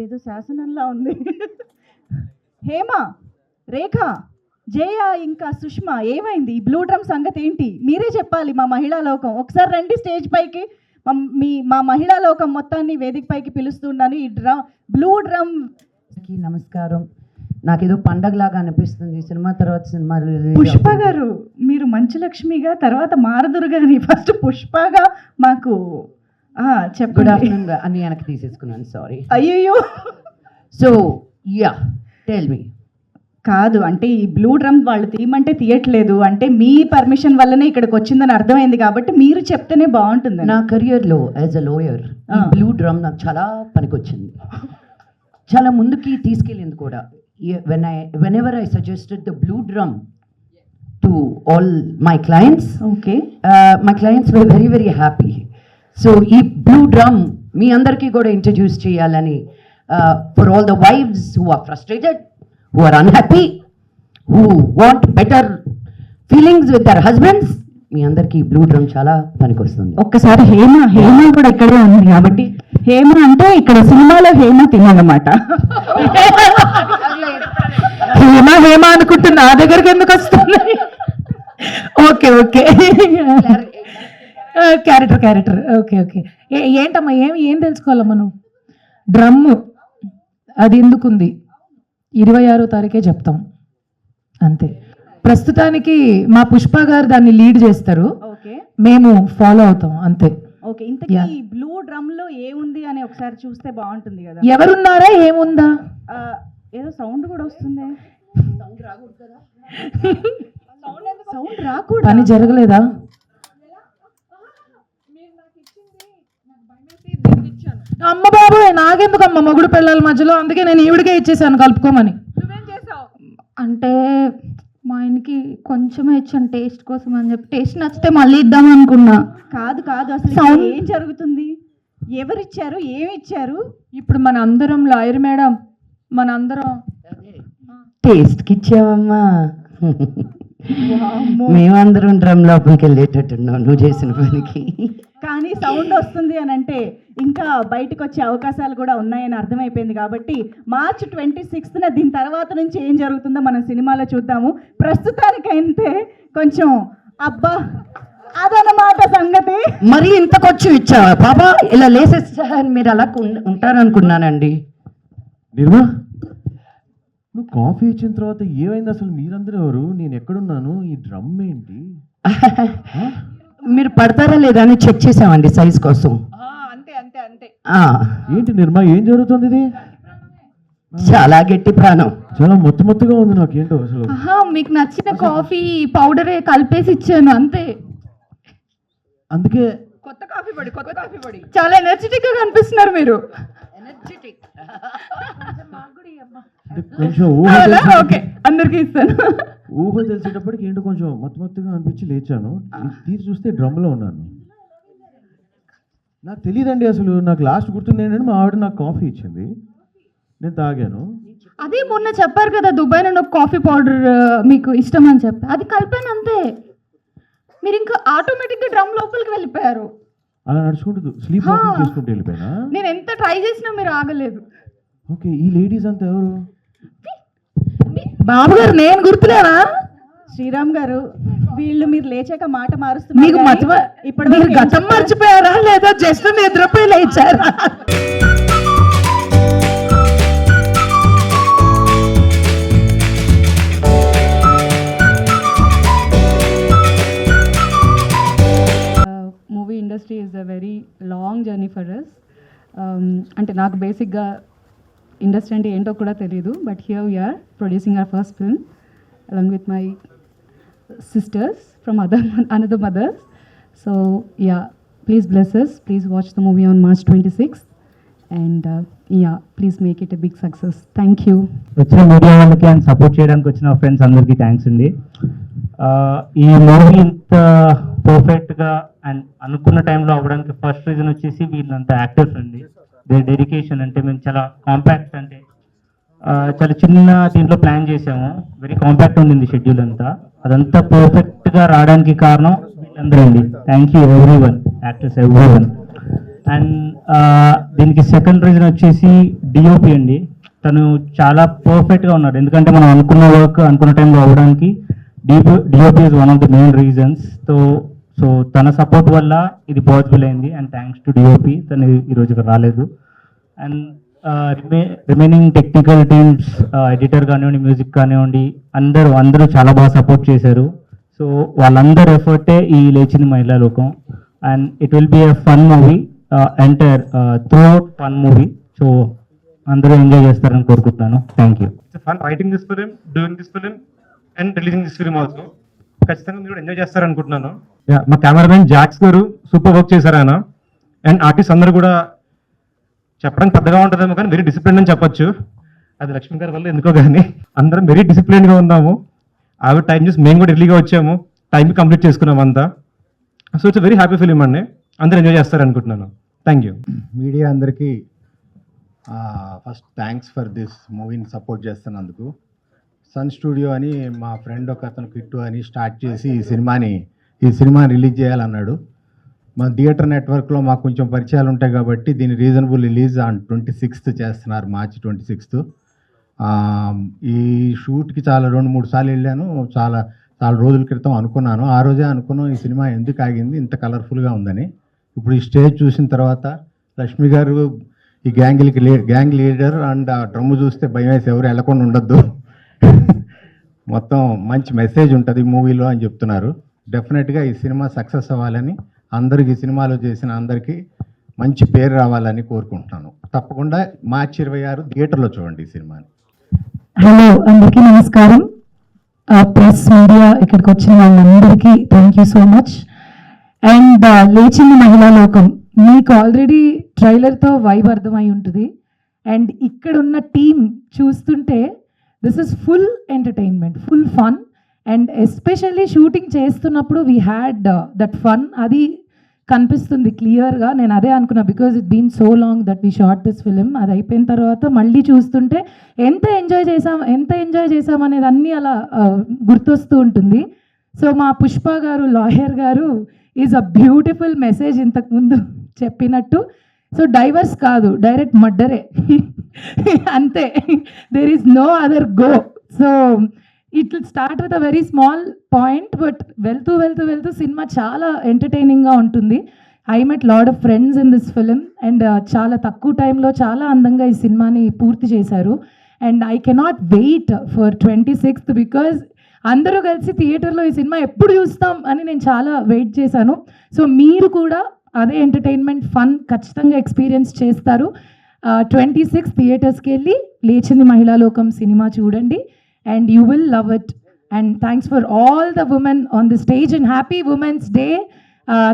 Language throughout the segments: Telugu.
ఇదేదో శాసనంలా ఉంది. హేమ, రేఖ, జయ ఇంకా సుష్మా ఏమైంది? ఈ బ్లూ డ్రమ్ సంగతి ఏంటి? మీరే చెప్పాలి మా మహిళా లోకం. ఒకసారి రండి స్టేజ్ పైకి. మా మహిళా లోకం మొత్తాన్ని వేదిక పైకి పిలుస్తున్నాను. ఈ బ్లూ డ్రమ్కి నమస్కారం. నాకేదో పండగలాగా అనిపిస్తుంది సినిమా తర్వాత సినిమా. పుష్ప గారు, మీరు మంచు లక్ష్మిగా, తర్వాత మారదుర్గాని, ఫస్ట్ పుష్పగా మాకు చెప్పండి. గుడ్ ఆఫ్టర్నూన్ అని వెనక్కి తీసేసుకున్నాను, సారీ. అయ్యో. So yeah, tell me. కాదు అంటే ఈ బ్లూ డ్రమ్ వాళ్ళు తీయమంటే తీయట్లేదు అంటే మీ పర్మిషన్ వల్లనే ఇక్కడికి వచ్చిందని అర్థమైంది కాబట్టి మీరు చెప్తేనే బాగుంటుంది. నా కెరియర్లో as a lawyer blue drum నాకు చాలా పనికొచ్చింది, చాలా ముందుకి తీసుకెళ్ళింది కూడా. whenever I suggested the blue drum to all my clients, okay, my clients were very very happy. So ee blue drum మీ అందరికీ కూడా ఇంట్రడ్యూస్ చేయాలని, for all the wives who are frustrated, who are unhappy, who want better feelings with their husbands, మీ అందరికీ బ్లూ డ్రమ్ చాలా పనికొస్తుంది. ఒక్కసారి హేమ కూడా ఇక్కడే ఉంది కాబట్టి హేమ అంటే ఇక్కడ సినిమాలో హేమ తిన్నమాట. హేమ అనుకుంటున్నా, నా దగ్గరికి ఎందుకు వస్తుంది? Okay okay, character okay okay. ఏంటమ్మా ఏం తెలుసుకోవాలా మనం? డ్రమ్ అది ఎందుకుంది 26వ తారీఖే చెప్తాం అంతే. ప్రస్తుతానికి మా పుష్ప గారు దాన్ని లీడ్ చేస్తారు, మేము ఫాలో అవుతాం అంతే. ఓకే, ఇంతకీ బ్లూ డ్రమ్ లో ఏముంది అని ఒకసారి చూస్తే బాగుంటుంది కదా. ఎవరున్నారా, ఏముందా? ఏదో సౌండ్ కూడా వస్తుంది. సౌండ్ రాకూడదు, పని జరగలేదా? అమ్మ బాబు, నాకెందుకు అమ్మ మొగుడు పిల్లల మధ్యలో, అందుకే నేను ఈవిడికే ఇచ్చేసాను కలుపుకోమని. అంటే మా ఆయనకి కొంచెమే ఇచ్చాను టేస్ట్ కోసం అని చెప్పి, టేస్ట్ నచ్చితే మళ్ళీ ఇద్దాం అనుకున్నా. కాదు అసలు సౌండ్ ఏం జరుగుతుంది? ఎవరిచ్చారు, ఏమి ఇచ్చారు? ఇప్పుడు మన అందరం లాయర్ మేడం, మన అందరం టేస్ట్కి ఇచ్చావమ్మా. మేమందరం డ్రమ్ లోపలికి వెళ్ళేటట్టున్నావు నువ్వు చేసిన పనికి. కానీ సౌండ్ వస్తుంది అని అంటే ఇంకా బయటకు వచ్చే అవకాశాలు కూడా ఉన్నాయని అర్థమైపోయింది కాబట్టి మార్చి 26న దీని తర్వాత నుంచి ఏం జరుగుతుందో మనం సినిమాలో చూద్దాము. ప్రస్తుతానికైతే కొంచెం అబ్బా అదనమాట సంగతి. మరి ఇంతకొచ్చి ఇచ్చావా బాబా? ఇలా లేసేస్తా మీరు అలా ఉంటారనుకున్నానండి. నిర్మా, నువ్వు కాఫీ ఇచ్చిన తర్వాత ఏమైంది అసలు? మీరందరూ ఎవరు? నేను ఎక్కడున్నాను? ఈ డ్రమ్ ఏంటి? మీరు పడతారా లేదా అని చెక్ చేసామండి సైజ్ కోసం. ఏంటి నిర్మా, ఏం జరుగుతుంది? ఇది చాలా గట్టి ప్రాణం, చాలా మొత్తుగా ఉంది. నాకేంటో అసలు. మీకు నచ్చిన కాఫీ పౌడరే కలిపేసి ఇచ్చాను అంతే. అందుకే కొత్త కాఫీ పొడి చాలా ఎనర్జెటిక్ గా కనిపిస్తున్నారు మీరు. కొంచెం అందరికి ఇస్తాను. ఊహ తెలిసేటప్పటికి ఏంటో కొంచెం మొత్తుగా అనిపించి లేచాను. తీసి చూస్తే డ్రమ్లో ఉన్నాను. నాకు తెలియదండి అసలు. నాకు లాస్ట్ గుర్తుంది ఏంటంటే మా ఆవిడ నాకు కాఫీ ఇచ్చింది, నేను తాగాను. అదే మొన్న చెప్పారు కదా దుబాయ్ నుండి ఒక కాఫీ పౌడర్ మీకు ఇష్టం అని చెప్పి, అది కలిపాను అంతే. మీరు ఇంకా ఆటోమేటిక్గా డ్రమ్ లోపలికి వెళ్ళిపోయారు. అలా నడుచుకుంటూ స్లీప్ వాకింగ్ చేసుకుంటూ వెళ్ళిపోయినా? నేను ఎంత ట్రై చేసినా మీరు ఆగలేదు. ఓకే, ఈ లేడీస్ అంతా ఎవరు? బాబు గారు, నేను గుర్తులేనా? శ్రీరామ్ గారు, వీళ్ళు మీరు లేచాక మాట మారుస్తున్నారు. మీకు ఇప్పుడు మీరు గతం మర్చిపోయారా లేదా జస్ట్ నిద్రపోయి లేచారా? Movie industry is a very long journey for us. అంటే నాకు బేసిక్గా ఇండస్ట్రీ అంటే ఏంటో కూడా తెలియదు, but here we are producing our first film along with my sisters from another mothers. So yeah, please bless us, please watch the movie on March 26th and yeah, please make it a big success. Thank you. వచ్చిన మీడియా వాళ్ళకి అండ్ సపోర్ట్ చేయడానికి వచ్చిన ఫ్రెండ్స్ అందరికీ థ్యాంక్స్ అండి. ఈ మూవీ ఇంత పర్ఫెక్ట్గా అండ్ అనుకున్న టైంలో అవ్వడానికి ఫస్ట్ రీజన్ వచ్చేసి వీళ్ళంతా యాక్టర్స్ అండి. They dedication. అంటే మేము చాలా కాంపాక్ట్, అంటే చాలా చిన్న దీంట్లో ప్లాన్ చేసాము. వెరీ కాంపాక్ట్ ఉండింది షెడ్యూల్ అంతా. అదంతా పర్ఫెక్ట్గా రావడానికి కారణం వీళ్ళందరూ అండి. Thank you everyone, actors everyone. And దీనికి సెకండ్ రీజన్ వచ్చేసి డిఓపి అండి. తను చాలా పర్ఫెక్ట్గా ఉన్నాడు, ఎందుకంటే మనం అనుకున్న వర్క్ అనుకున్న టైంలో అవ్వడానికి DOP is one of the main reasons. So తన సపోర్ట్ వల్ల ఇది పాసిబుల్ అయింది, అండ్ థ్యాంక్స్ టు డిఓపి. తను ఈరోజు ఇక్కడ రాలేదు. And remaining technical teams, editor కానివ్వండి, మ్యూజిక్ కానివ్వండి, అందరూ చాలా బాగా సపోర్ట్ చేశారు. సో వాళ్ళందరూ ఎఫర్టే ఈ లేచింది మహిళా లోకం. And it will be a fun movie, entire through out fun movie. So అందరూ ఎంజాయ్ చేస్తారని కోరుకుంటున్నాను. Thank you. It's fun writing this film, doing this film, and releasing this film also. ఖచ్చితంగా మీరు ఎంజాయ్ చేస్తారనుకుంటున్నాను. మా కెమెరామెన్ జాక్స్ గారు సూపర్ వర్క్ చేశారు ఆయన. అండ్ ఆర్టిస్ట్ అందరూ కూడా చెప్పడానికి పెద్దగా ఉంటుందేమో కానీ వెరీ డిసిప్లిన్ అని చెప్పొచ్చు. అది లక్ష్మీ గారి వల్ల ఎందుకో కానీ అందరం వెరీ డిసిప్లిన్గా ఉన్నాము. ఆవిడ టైం చూసి మేము కూడా ఎర్లీగా వచ్చాము, టైంకి కంప్లీట్ చేసుకున్నాం అంతా. So it's very happy film అండి. అందరూ ఎంజాయ్ చేస్తారనుకుంటున్నాను. Thank you. మీడియా అందరికీ ఫస్ట్ థ్యాంక్స్ ఫర్ దిస్ మూవీని సపోర్ట్ చేస్తున్నందుకు. సన్ స్టూడియో అని మా ఫ్రెండ్ ఒక అతను కిట్టు అని స్టార్ట్ చేసి ఈ సినిమాని రిలీజ్ చేయాలన్నాడు. మన థియేటర్ నెట్వర్క్లో మాకు కొంచెం పరిచయాలు ఉంటాయి కాబట్టి దీని రీజనబుల్ రిలీజ్ ఆన్ 26th చేస్తున్నారు, March 26th. ఈ షూట్కి 2-3 సార్లు వెళ్ళాను. చాలా రోజుల క్రితం అనుకున్నాను, ఆ రోజే అనుకున్నాను ఈ సినిమా ఎందుకు ఆగింది ఇంత కలర్ఫుల్గా ఉందని. ఇప్పుడు ఈ స్టేజ్ చూసిన తర్వాత లక్ష్మి గారు ఈ గ్యాంగ్ లీడర్ అండ్ ఆ డ్రమ్ము చూస్తే భయం వేసి ఎవరు వెళ్ళకుండా ఉండొద్దు, మొత్తం మంచి మెసేజ్ ఉంటుంది మూవీలో అని చెప్తున్నారు. డెఫినెట్గా ఈ సినిమా సక్సెస్ అవ్వాలని, అందరికి ఈ సినిమాలో చేసిన అందరికీ మంచి పేరు రావాలని కోరుకుంటున్నాను. తప్పకుండా March 26 థియేటర్లో చూడండి ఈ సినిమాని. హలో, అందరికీ నమస్కారం. ప్రెస్ మీడియా ఇక్కడికి వచ్చిన వాళ్ళందరికీ thank you so much. And లేచింది మహిళా లోకం మీకు ఆల్రెడీ ట్రైలర్తో వైబ్ అర్థమై ఉంటుంది. అండ్ ఇక్కడ ఉన్న టీం చూస్తుంటే this is full entertainment, full fun. And especially shooting చేస్తున్నప్పుడు వీ హ్యాడ్ దట్ ఫన్, అది కనిపిస్తుంది క్లియర్గా. నేను అదే అనుకున్నా, because it been so long that we shot this film. అది అయిపోయిన తర్వాత మళ్ళీ చూస్తుంటే ఎంత ఎంజాయ్ చేసాం అనేది అన్నీ అలా గుర్తొస్తూ ఉంటుంది. సో మా పుష్ప గారు, లాయర్ గారు, ఈజ్ అ బ్యూటిఫుల్ మెసేజ్ ఇంతకుముందు చెప్పినట్టు. సో డైవర్స్ కాదు, డైరెక్ట్ మర్డరే అంతే, there is no other go. So it will start with a very small point, but వెళ్తూ సినిమా చాలా ఎంటర్టైనింగ్గా ఉంటుంది. I met lot of friends in this film and చాలా తక్కువ టైంలో చాలా అందంగా ఈ సినిమాని పూర్తి చేశారు. And I cannot wait for 26th because అందరూ కలిసి థియేటర్లో ఈ సినిమా ఎప్పుడు చూస్తాం అని నేను చాలా వెయిట్ చేశాను. సో మీరు కూడా అదే ఎంటర్టైన్మెంట్ ఫన్ ఖచ్చితంగా ఎక్స్పీరియన్స్ చేస్తారు. 26th థియేటర్స్కి వెళ్ళి లేచింది మహిళా లోకం సినిమా చూడండి and you will love it. And thanks for all the women on the stage and happy Women's Day.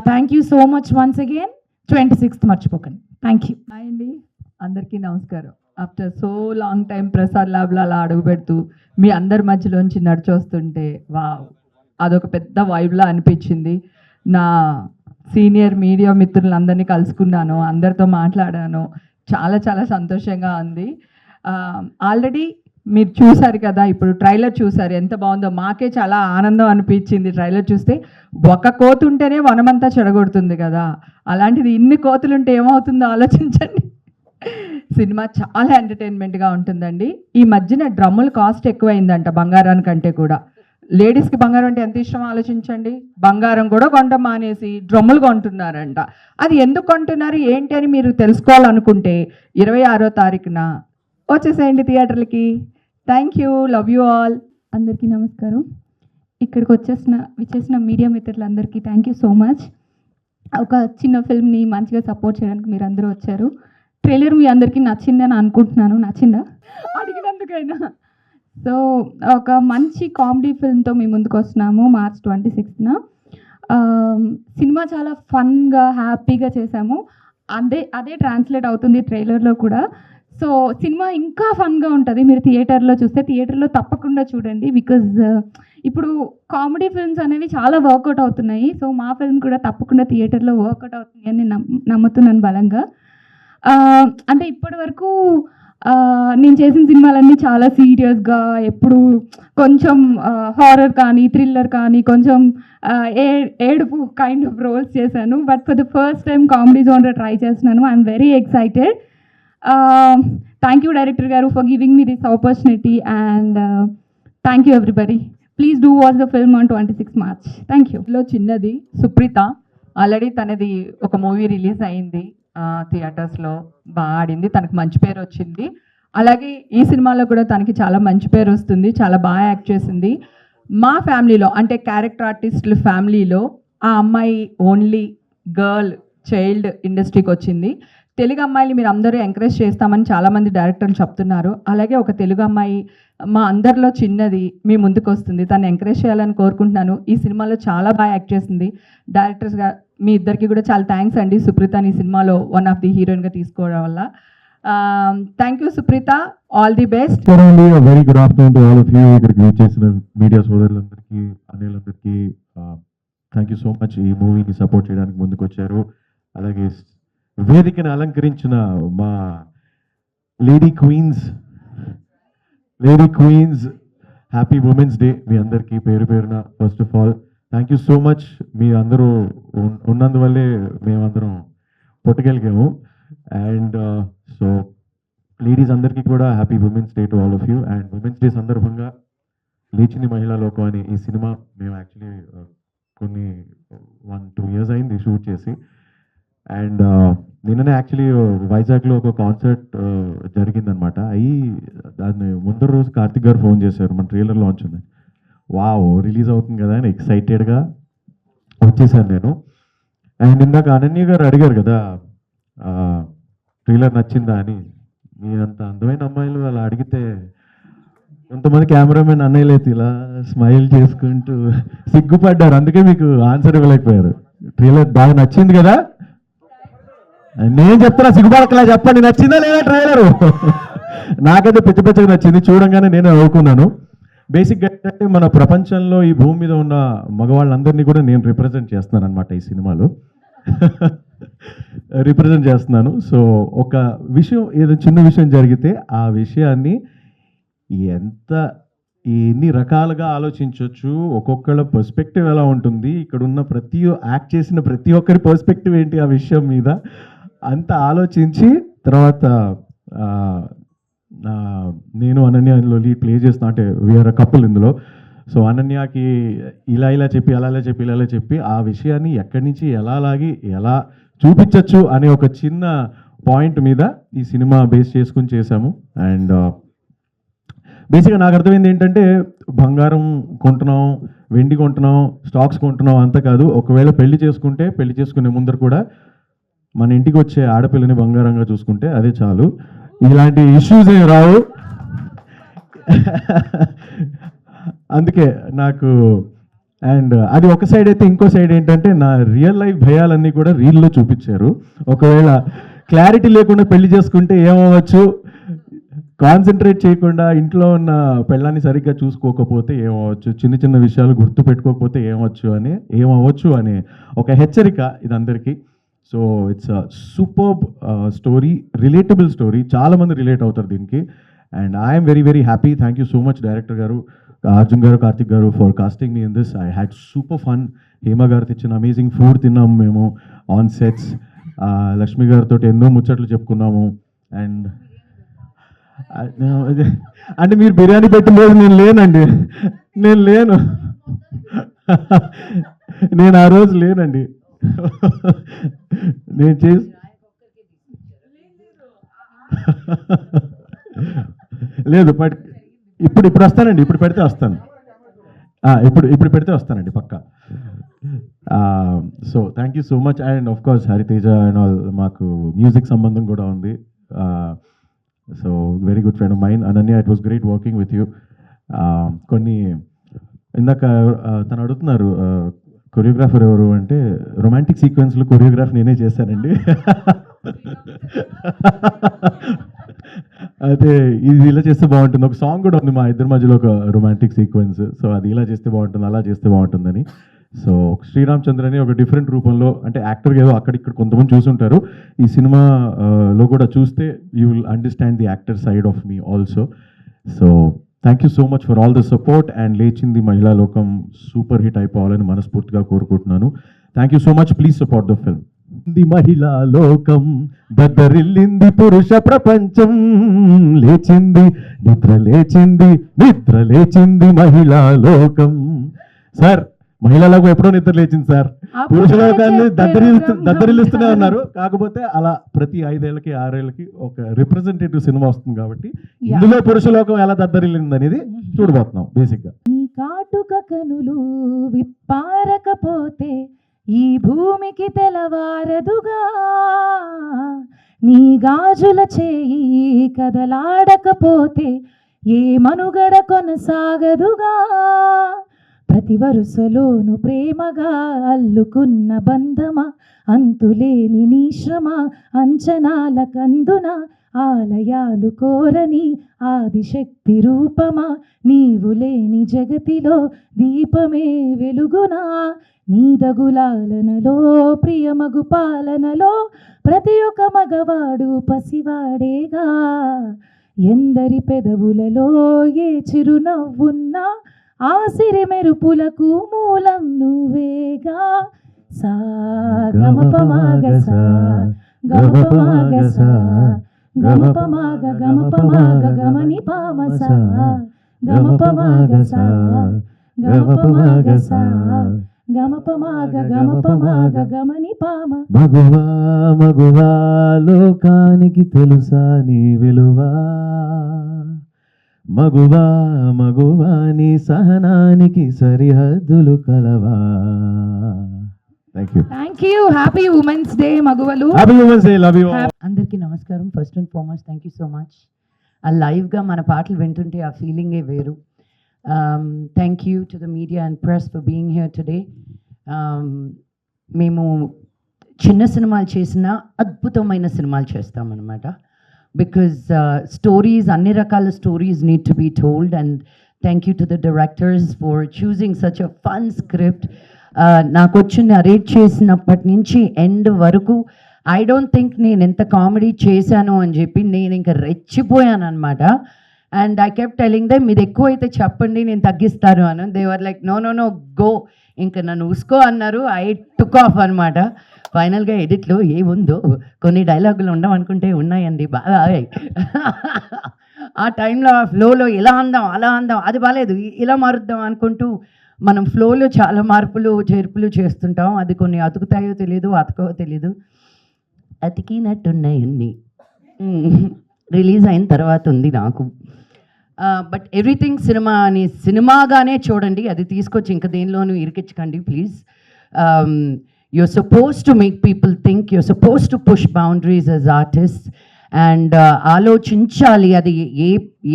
Thank you so much once again. 26th మర్చిపోకండి. Thank you. హాయ్ అండి, అందరికీ నమస్కారం. After so long time Prasad ల్యాబ్లో అలా అడుగు పెడుతూ మీ అందరి మధ్యలోంచి నడిచొస్తుంటే వావ్, అదొక పెద్ద వైబ్లా అనిపించింది. నా సీనియర్ మీడియా మిత్రులందరినీ కలుసుకున్నాను, అందరితో మాట్లాడాను, చాలా సంతోషంగా ఉంది. ఆల్రెడీ మీరు చూసారు కదా, ఇప్పుడు ట్రైలర్ చూసారు, ఎంత బాగుందో. మాకే చాలా ఆనందం అనిపించింది ట్రైలర్ చూస్తే. ఒక కోతి ఉంటేనే వనమంతా చెడగొడుతుంది కదా, అలాంటిది ఇన్ని కోతులుంటే ఏమవుతుందో ఆలోచించండి. సినిమా చాలా ఎంటర్టైన్మెంట్గా ఉంటుందండి. ఈ మధ్యన డ్రమ్ముల కాస్ట్ ఎక్కువైందంట బంగారానికంటే కూడా. లేడీస్కి బంగారం అంటే ఎంత ఇష్టం ఆలోచించండి. బంగారం కూడా కొనడం మానేసి డ్రమ్ములు కొంటున్నారంట. అది ఎందుకు కొంటున్నారు ఏంటి అని మీరు తెలుసుకోవాలనుకుంటే 26వ తారీఖున వచ్చేసేయండి థియేటర్లకి. Thank you, love you all. అందరికీ నమస్కారం. ఇక్కడికి విచ్చేసిన మీడియా మిత్రులందరికీ థ్యాంక్ యూ సో మచ్. ఒక చిన్న ఫిల్మ్ని మంచిగా సపోర్ట్ చేయడానికి మీరు అందరూ వచ్చారు. ట్రైలర్ మీ అందరికీ నచ్చిందని అనుకుంటున్నాను. నచ్చిందా అడిగినందుకైనా? సో ఒక మంచి కామెడీ ఫిల్మ్తో మీ ముందుకు వస్తున్నాము March 26th. సినిమా చాలా ఫన్గా హ్యాపీగా చేసాము. అదే ట్రాన్స్లేట్ అవుతుంది ట్రైలర్లో కూడా. సో సినిమా ఇంకా ఫన్గా ఉంటుంది. మీరు థియేటర్లో చూస్తే థియేటర్లో తప్పకుండా చూడండి. బికాజ్ ఇప్పుడు కామెడీ ఫిల్మ్స్ అనేవి చాలా వర్కౌట్ అవుతున్నాయి. సో మా ఫిల్మ్ కూడా తప్పకుండా థియేటర్లో వర్కౌట్ అవుతుంది అని నమ్ముతున్నాను బలంగా. అంటే ఇప్పటి వరకు నేను చేసిన సినిమాలన్నీ చాలా సీరియస్గా, ఎప్పుడు కొంచెం హారర్ కానీ థ్రిల్లర్ కానీ కొంచెం ఏడుపు కైండ్ ఆఫ్ రోల్స్ చేశాను. But for the first time comedy genre try చేస్తున్నాను. I'm very excited. Thank you director గారు for giving me this opportunity and thank you everybody. Please do watch the film on 26 March. Thank you. లో చిన్నది సుప్రీత ఆల్రెడీ తనది ఒక మూవీ రిలీజ్ అయింది థియేటర్స్లో, బాగా ఆడింది, తనకు మంచి పేరు వచ్చింది. అలాగే ఈ సినిమాలో కూడా తనకి చాలా మంచి పేరు వస్తుంది, చాలా బాగా యాక్ట్ చేసింది. మా ఫ్యామిలీలో అంటే క్యారెక్టర్ ఆర్టిస్టుల ఫ్యామిలీలో ఆ అమ్మాయి ఓన్లీ గర్ల్ చైల్డ్ ఇండస్ట్రీకి వచ్చింది. తెలుగు అమ్మాయిలు మీరు అందరూ ఎంకరేజ్ చేస్తామని చాలామంది డైరెక్టర్లు చెప్తున్నారు. అలాగే ఒక తెలుగు అమ్మాయి మా అందరిలో చిన్నది మీ ముందుకు వస్తుంది, తను ఎంకరేజ్ చేయాలని కోరుకుంటున్నాను. ఈ సినిమాలో చాలా బాగా యాక్ట్ చేసింది. డైరెక్టర్స్గా మీ ఇద్దరికి కూడా చాలా థ్యాంక్స్ అండి, సుప్రీతని ఈ సినిమాలో వన్ ఆఫ్ ది హీరోయిన్గా తీసుకోవడం వల్ల. Thank you Supritha, all the best. Very good afternoon to all of you. ఇక్కడికి వచ్చేసిన మీడియా సోదరులందరికీ, అనిలందరికీ థ్యాంక్ యూ సో మచ్. ఈ మూవీని సపోర్ట్ చేయడానికి ముందుకు వచ్చారు. అలాగే వేదికను అలంకరించిన మా lady queens, happy women's day మీ అందరికీ పేరు పేరున. First of all thank you so much. మీ అందరూ ఉన్నందువల్లే మేమందరం పుట్టగలిగాము. అండ్ సో లేడీస్ అందరికీ కూడా happy women's day to all of you. And women's day సందర్భంగా లేచింది మహిళా లోకం అనే ఈ సినిమా మేము యాక్చువల్లీ కొన్ని 1-2 years అయింది షూట్ చేసి. అండ్ నిన్ననే యాక్చువల్లీ వైజాగ్లో ఒక కాన్సర్ట్ జరిగిందనమాట. దాన్ని ముందర రోజు కార్తిక్ గారు ఫోన్ చేశారు, మన ట్రైలర్ లాంచ్ ఉంది, వావ్ రిలీజ్ అవుతుంది కదా అని ఎక్సైటెడ్గా వచ్చేసాను నేను. అండ్ ఇందాక అనన్య గారు అడిగారు కదా ట్రైలర్ నచ్చిందా అని. మీరంత అందమైన అమ్మాయిలు అలా అడిగితే కొంతమంది కెమెరామెన్ అన్నయ్యలు అయితే ఇలా స్మైల్ చేసుకుంటూ సిగ్గుపడ్డారు, అందుకే మీకు ఆన్సర్ ఇవ్వలేకపోయారు. ట్రైలర్ బాగా నచ్చింది కదా? నేను చెప్తున్నా, సిగ్గుపడకలా చెప్పండి, నచ్చిందా లేదా ట్రైలరు? నాకైతే పిచ్చగా నచ్చింది, చూడంగానే నేను నవ్వుకున్నాను. బేసిక్గా ఏంటంటే మన ప్రపంచంలో ఈ భూమి మీద ఉన్న మగవాళ్ళందరినీ కూడా నేను రిప్రజెంట్ చేస్తున్నాను అనమాట ఈ సినిమాలో. రిప్రజెంట్ చేస్తున్నాను. సో ఒక విషయం, ఏదో చిన్న విషయం జరిగితే ఆ విషయాన్ని ఎన్ని రకాలుగా ఆలోచించవచ్చు, ఒక్కొక్కళ్ళ పర్స్పెక్టివ్ ఎలా ఉంటుంది, ఇక్కడ ఉన్న యాక్ట్ చేసిన ప్రతి ఒక్కరి పర్స్పెక్టివ్ ఏంటి ఆ విషయం మీద అంత ఆలోచించి తర్వాత నేను అనన్య ఇందులో లీడ్ ప్లే చేస్తున్నా, అంటే వీఆర్ కపుల్ ఇందులో. సో అనన్యకి ఇలా చెప్పి ఇలా చెప్పి ఆ విషయాన్ని ఎక్కడి నుంచి ఎలా చూపించవచ్చు అనే ఒక చిన్న పాయింట్ మీద ఈ సినిమా బేస్ చేసుకుని చేశాము. అండ్ బేసిక్గా నాకు అర్థమైంది ఏంటంటే, బంగారం కొంటున్నాం, వెండి కొంటున్నాం, స్టాక్స్ కొంటున్నాం అంత కాదు. ఒకవేళ పెళ్లి చేసుకునే ముందర కూడా మన ఇంటికి వచ్చే ఆడపిల్లని బంగారంగా చూసుకుంటే అదే చాలు, ఇలాంటి ఇష్యూస్ ఏమి రావు. అందుకే నాకు అండ్ అది ఒక సైడ్ అయితే, ఇంకో సైడ్ ఏంటంటే నా రియల్ లైఫ్ భయాలన్నీ కూడా రీల్లో చూపించారు. ఒకవేళ క్లారిటీ లేకుండా పెళ్లి చేసుకుంటే ఏమవ్వచ్చు, కాన్సన్ట్రేట్ చేయకుండా ఇంట్లో ఉన్న పెళ్ళాన్ని సరిగ్గా చూసుకోకపోతే ఏమవచ్చు, చిన్న విషయాలు గుర్తు పెట్టుకోకపోతే ఏమవచ్చు అనే ఒక హెచ్చరిక ఇది అందరికీ. So it's superb story, relatable story, చాలామంది రిలేట్ అవుతారు దీనికి. And I'm very happy. Thank you so much director garu, Arjun garu, Karthik garu for casting me in this. I had super fun. Hema garu తెచ్చిన అమేజింగ్ ఫుడ్ తిన్నాము మేము ఆన్ సెట్స్. లక్ష్మి గారితో ఎన్నో ముచ్చట్లు చెప్పుకున్నాము. అండ్ అంటే మీరు బిర్యానీ పెట్టలేదు, నేను లేను నేను ఆ రోజు లేనండి. నేను లేదు, బట్ ఇప్పుడు వస్తానండి, ఇప్పుడు పెడితే వస్తాను, ఇప్పుడు పెడితే వస్తానండి పక్కా. So thank you so much. And of course Hariteja and all, మాకు మ్యూజిక్ సంబంధం కూడా ఉంది. So very good friend of mine Ananya, it was great working with you. కొన్ని ఇందాక తను అడుగుతున్నారు కొరియోగ్రాఫర్ ఎవరు అంటే, రొమాంటిక్ సీక్వెన్స్లో కొరియోగ్రాఫ్ నేనే చేశానండి. అయితే ఇది ఇలా చేస్తే బాగుంటుంది. ఒక సాంగ్ కూడా ఉంది మా ఇద్దరి మధ్యలో, ఒక రొమాంటిక్ సీక్వెన్స్. సో అది ఇలా చేస్తే బాగుంటుంది, అలా చేస్తే బాగుంటుందని. సో శ్రీరామ్ చంద్రని ఒక డిఫరెంట్ రూపంలో, అంటే యాక్టర్గా ఏదో అక్కడిక్కడ కొంతమంది చూసుంటారు, ఈ సినిమాలో కూడా చూస్తే you will understand the actor side of me also. So thank you so much for all the support. And లేచింది మహిళా లోకం సూపర్ హిట్ అయిపోవాలని మనస్ఫూర్తిగా కోరుకుంటున్నాను. Thank you so much. Please support the film. ఇది మహిళా లోకం, దద్దరిల్లింది పురుష ప్రపంచం, లేచింది నిద్ర లేచింది, నిద్ర లేచింది మహిళా లోకం. సార్ మహిళా లోకం ఎప్పుడో నిద్ర లేచింది సార్, పురుష లోకాన్ని దద్దరిల్లుస్తూనే ఉన్నారు. కాకపోతే అలా ప్రతి 5 ఏళ్ళకి 6 ఏళ్ళకి ఒక రిప్రజెంటేటివ్ సినిమా వస్తుంది కాబట్టి ఇందులో పురుష లోకం ఎలా దద్దరిల్లింది అనేది చూడబోతున్నాం బేసిక్ గా. ఈ కాటుక కనులు విప్పారకపోతే ఈ భూమికి తెలవారదుగా, నీ గాజుల చేయి కదలాడకపోతే ఏ మనుగడ కొనసాగదుగా, ప్రతి వరుసలోను ప్రేమగా అల్లుకున్న బంధమా, అంతులేని నీ శ్రమ అంచనాల కందున, ఆలయాలు కోరని ఆదిశక్తి రూపమా, నీవు లేని జగతిలో దీపమే వెలుగునా, నీదగులాలనలో ప్రియమగు పాలనలో ప్రతి ఒక్క మగవాడు పసివాడేగా, ఎందరి పెదవులలో ఏ చిరునవ్వున్నా ఆ సిరి మెరుపులకు మూలం నువ్వేగా, సా గమపమాగసా గమపమాగసా గమపమాగ గమపమాగ గమని పామసా గమపమాగసా గమపమాగసా గమపమాగ గమపమాగ గమని పామ. మగువా మగువా లోకానికి తెలుసా నీ విలువా, మగువా మగువా నీ సహనానికి సరిహద్దులు కలవా. Thank you. Happy women's day మగువలు. Happy women's day. Love you. అందరికీ నమస్కారం. First and foremost thank you so much. ఆ లైవ్గా మన పాటలు వింటుంటే ఆ ఫీలింగే వేరు. Thank you to the media and press for being here today. మేము చిన్న సినిమాలు చేసినా అద్భుతమైన సినిమాలు చేస్తామన్నమాట. బికాజ్ స్టోరీస్, అన్ని రకాల stories need to be told. And thank you to the directors for choosing such a fun script. నాకు వచ్చి నరేట్ చేసినప్పటి నుంచి ఎండ్ వరకు ఐ డోంట్ థింక్ నేను ఎంత కామెడీ చేశాను అని చెప్పి నేను ఇంకా రెచ్చిపోయాను అనమాట. And I kept telling them, ఇది ఎక్కువైతే చెప్పండి నేను తగ్గిస్తాను అని. They were like no no no go, ఇంకా నన్ను ఉసుకో అన్నారు. ఐ టుక్ ఆఫ్ అనమాట. ఫైనల్గా ఎడిట్లో ఏముందో కొన్ని డైలాగులు ఉండవనుకుంటే ఉన్నాయండి బాగా. ఆ టైంలో ఆ ఫ్లోలో ఇలా అందాం అలా అందాం, అది బాగాలేదు ఇలా మారుద్దాం అనుకుంటూ మనం ఫ్లోలో చాలా మార్పులు చేర్పులు చేస్తుంటాం. అది కొన్ని అతుకుతాయో తెలీదు, అతకవో తెలీదు. అతికినట్టున్నాయన్నీ రిలీజ్ అయిన తర్వాత ఉంది నాకు. బట్ ఎవ్రీథింగ్ సినిమా అని సినిమాగానే చూడండి, అది తీసుకొచ్చి ఇంకా దేనిలోనూ ఇరికించకండి please. you're supposed to make people think, you're supposed to push boundaries as artists, and ఆలోచించాలి అది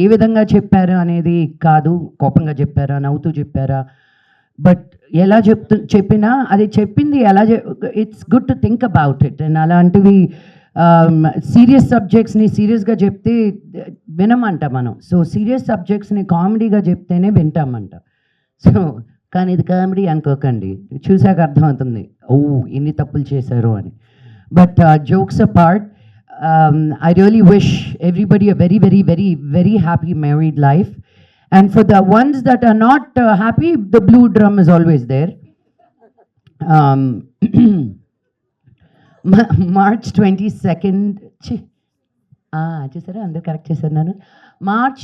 ఏ విధంగా చెప్పారు అనేది కాదు, కోపంగా చెప్పారా నవ్వుతూ చెప్పారా, బట్ ఎలా చెప్పినా అది చెప్పింది ఎలా it's good to think about it. And అలాంటివి సీరియస్ సబ్జెక్ట్స్ని సీరియస్గా చెప్తే వినమంట మనం. సో సీరియస్ సబ్జెక్ట్స్ని కామెడీగా చెప్తేనే వింటామంట. సో కానీ ఇది కామెడీ అనుకోకండి, చూసాక అర్థమవుతుంది ఓ ఎన్ని తప్పులు చేశారు అని. But jokes apart, I really wish everybody a very, very, very, very happy married life. And for the ones that are not happy, the blue drum is always there. March 22nd, చూసారా అందరు కరెక్ట్ చేశారు నన్ను. March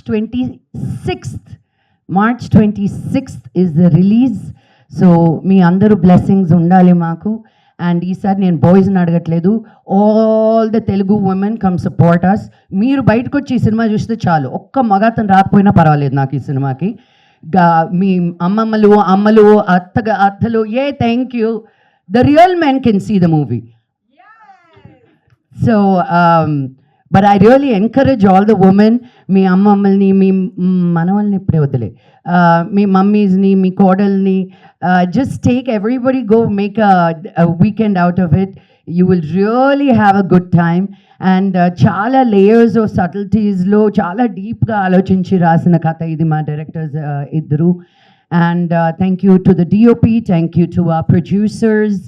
26th is the release. So మీ అందరూ బ్లెస్సింగ్స్ ఉండాలి మాకు. అండ్ ఈసారి నేను బాయ్స్ని అడగట్లేదు, all the Telugu women come support us. మీరు బయటకు వచ్చి ఈ సినిమా చూస్తే చాలు, ఒక్క మగతను రాకపోయినా పర్వాలేదు నాకు ఈ సినిమాకి. మీ అమ్మలు అత్తలు thank you. The real men can see the movie. So but I really encourage all the women, మీ అమ్మమ్మల్ని మీ మనవల్ని ఇప్పుడే వద్దులే, మీ మమ్మీస్ని మీ కోడల్ని, just take everybody, go make a weekend out of it. You will really have a good time. And చాలా లేయర్స్ ఆఫ్ సటిల్టీస్లో చాలా డీప్గా ఆలోచించి రాసిన కథ ఇది మా డైరెక్టర్స్ ఇద్దరు. And thank you to the DOP, thank you to our producers.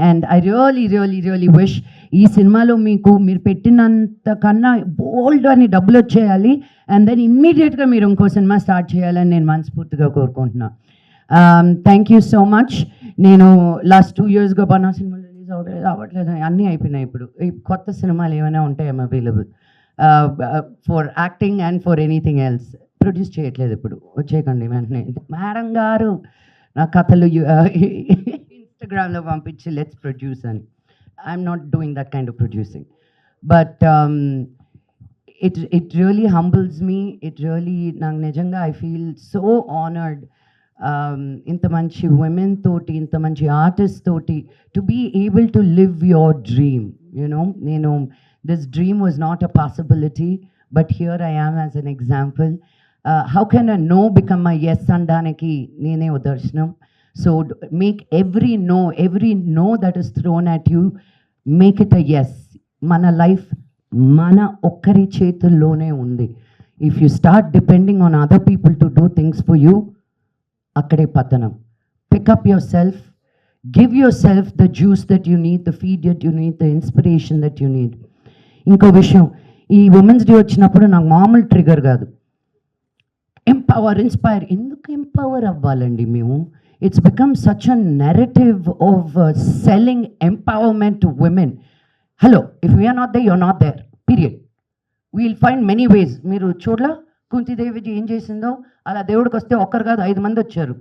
And I really wish ఈ సినిమాలో మీరు పెట్టినంత కన్నా బోల్డ్ అని డబ్బులు వచ్చేయాలి. అండ్ దెన్ ఇమ్మీడియట్గా మీరు ఇంకో సినిమా స్టార్ట్ చేయాలని నేను మనస్ఫూర్తిగా కోరుకుంటున్నాను. Thank you so much. నేను లాస్ట్ 2 yearsగా బనా సినిమాలు రిలీజ్ రిలీజ్ అవ్వట్లేదు అన్నీ అయిపోయినాయి ఇప్పుడు ఈ కొత్త సినిమాలు ఏమైనా ఉంటే I'm available for acting and for anything else. Produce చేయట్లేదు ఇప్పుడు, వచ్చేయకండి వెంటనే. మేడం గారు నా కథలు ఇన్స్టాగ్రామ్లో పంపించి లెట్స్ ప్రొడ్యూస్ అని. I'm not doing that kind of producing. But it really humbles me. It really, నాకు నిజంగా I feel so honored ఇంత మంచి women తోటి, ఇంత మంచి artists తోటి to be able to live your dream, you know. నేను this dream was not a possibility, but here I am as an example. How can a no become a yes అనడానికి నేనే ఉదాహరణం. So make every no that is thrown at you, make it a yes. మన లైఫ్ మన ఒక్కరి చేతుల్లోనే ఉంది. If you start depending on other people to do things for you, అక్కడే పతనం. Pickup your self, give your self the juice that you need, the feed that you need, the inspiration that you need. ఇంకో విషయం, ఈ ఉమెన్స్ డే వచ్చినప్పుడు నాకు మామూలు ట్రిగర్ కాదు. ఇన్స్పైర్ ఎందుకు ఎంపవర్ అవ్వాలండి మేము? It's become such a narrative of selling empowerment to women. Hello, if we are not they, you are not there, period. We'll find many ways. మీరు చూడలా కుంతిదేవిజీ ఏం చేసిందో? అలా దేవుడికి వస్తే ఒక్కరు కాదు 5 మంది వచ్చారు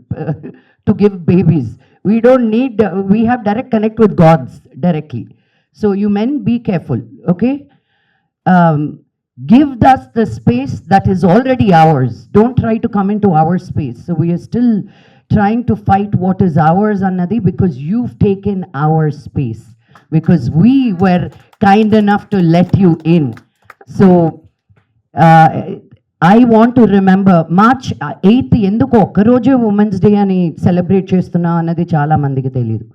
to give babies. We don't need, we have direct connect with gods directly. So you men be careful, okay? Give us the space that is already ours. Don't try to come into our space. So we are still trying to fight what is ours, Annadi, because you've taken our space. Because we were kind enough to let you in. So I want to remember March 8th ఎందుకు ఒక్కరోజే ఉమెన్స్ డే అని సెలబ్రేట్ చేస్తున్నాం అన్నది చాలా మందికి తెలియదు.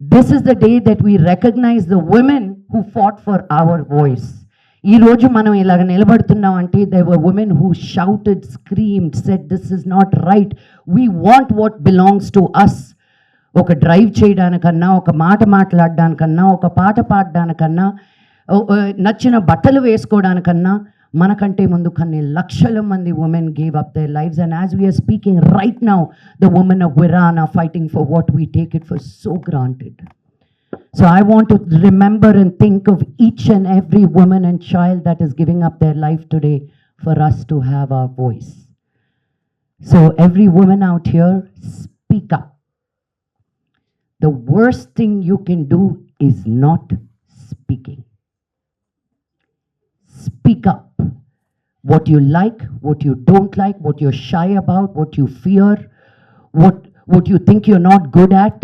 This is the day that we recognize the women who fought for our voice. ఈ రోజు మనం ఇలాగ నిలబడుతున్నాం అంటే there were women who shouted, screamed, said this is not right. We want what belongs to us. ఒక డ్రైవ్ చేయడానికన్నా, ఒక మాట మాట్లాడడానికన్నా, ఒక పాట పాడడానికన్నా, నచ్చిన బట్టలు వేసుకోవడానికన్నా మనకంటే ముందు కొన్ని లక్షల మంది women gave up their lives. And as we are speaking right now, the women of Iran are fighting for what we take it for so granted. So I want to remember and think of each and every woman and child that is giving up their life today for us to have our voice. So every woman out here, speak up. The worst thing you can do is not speaking. Speak up. What you like, what you don't like, what you're shy about, what you fear, what you think you're not good at,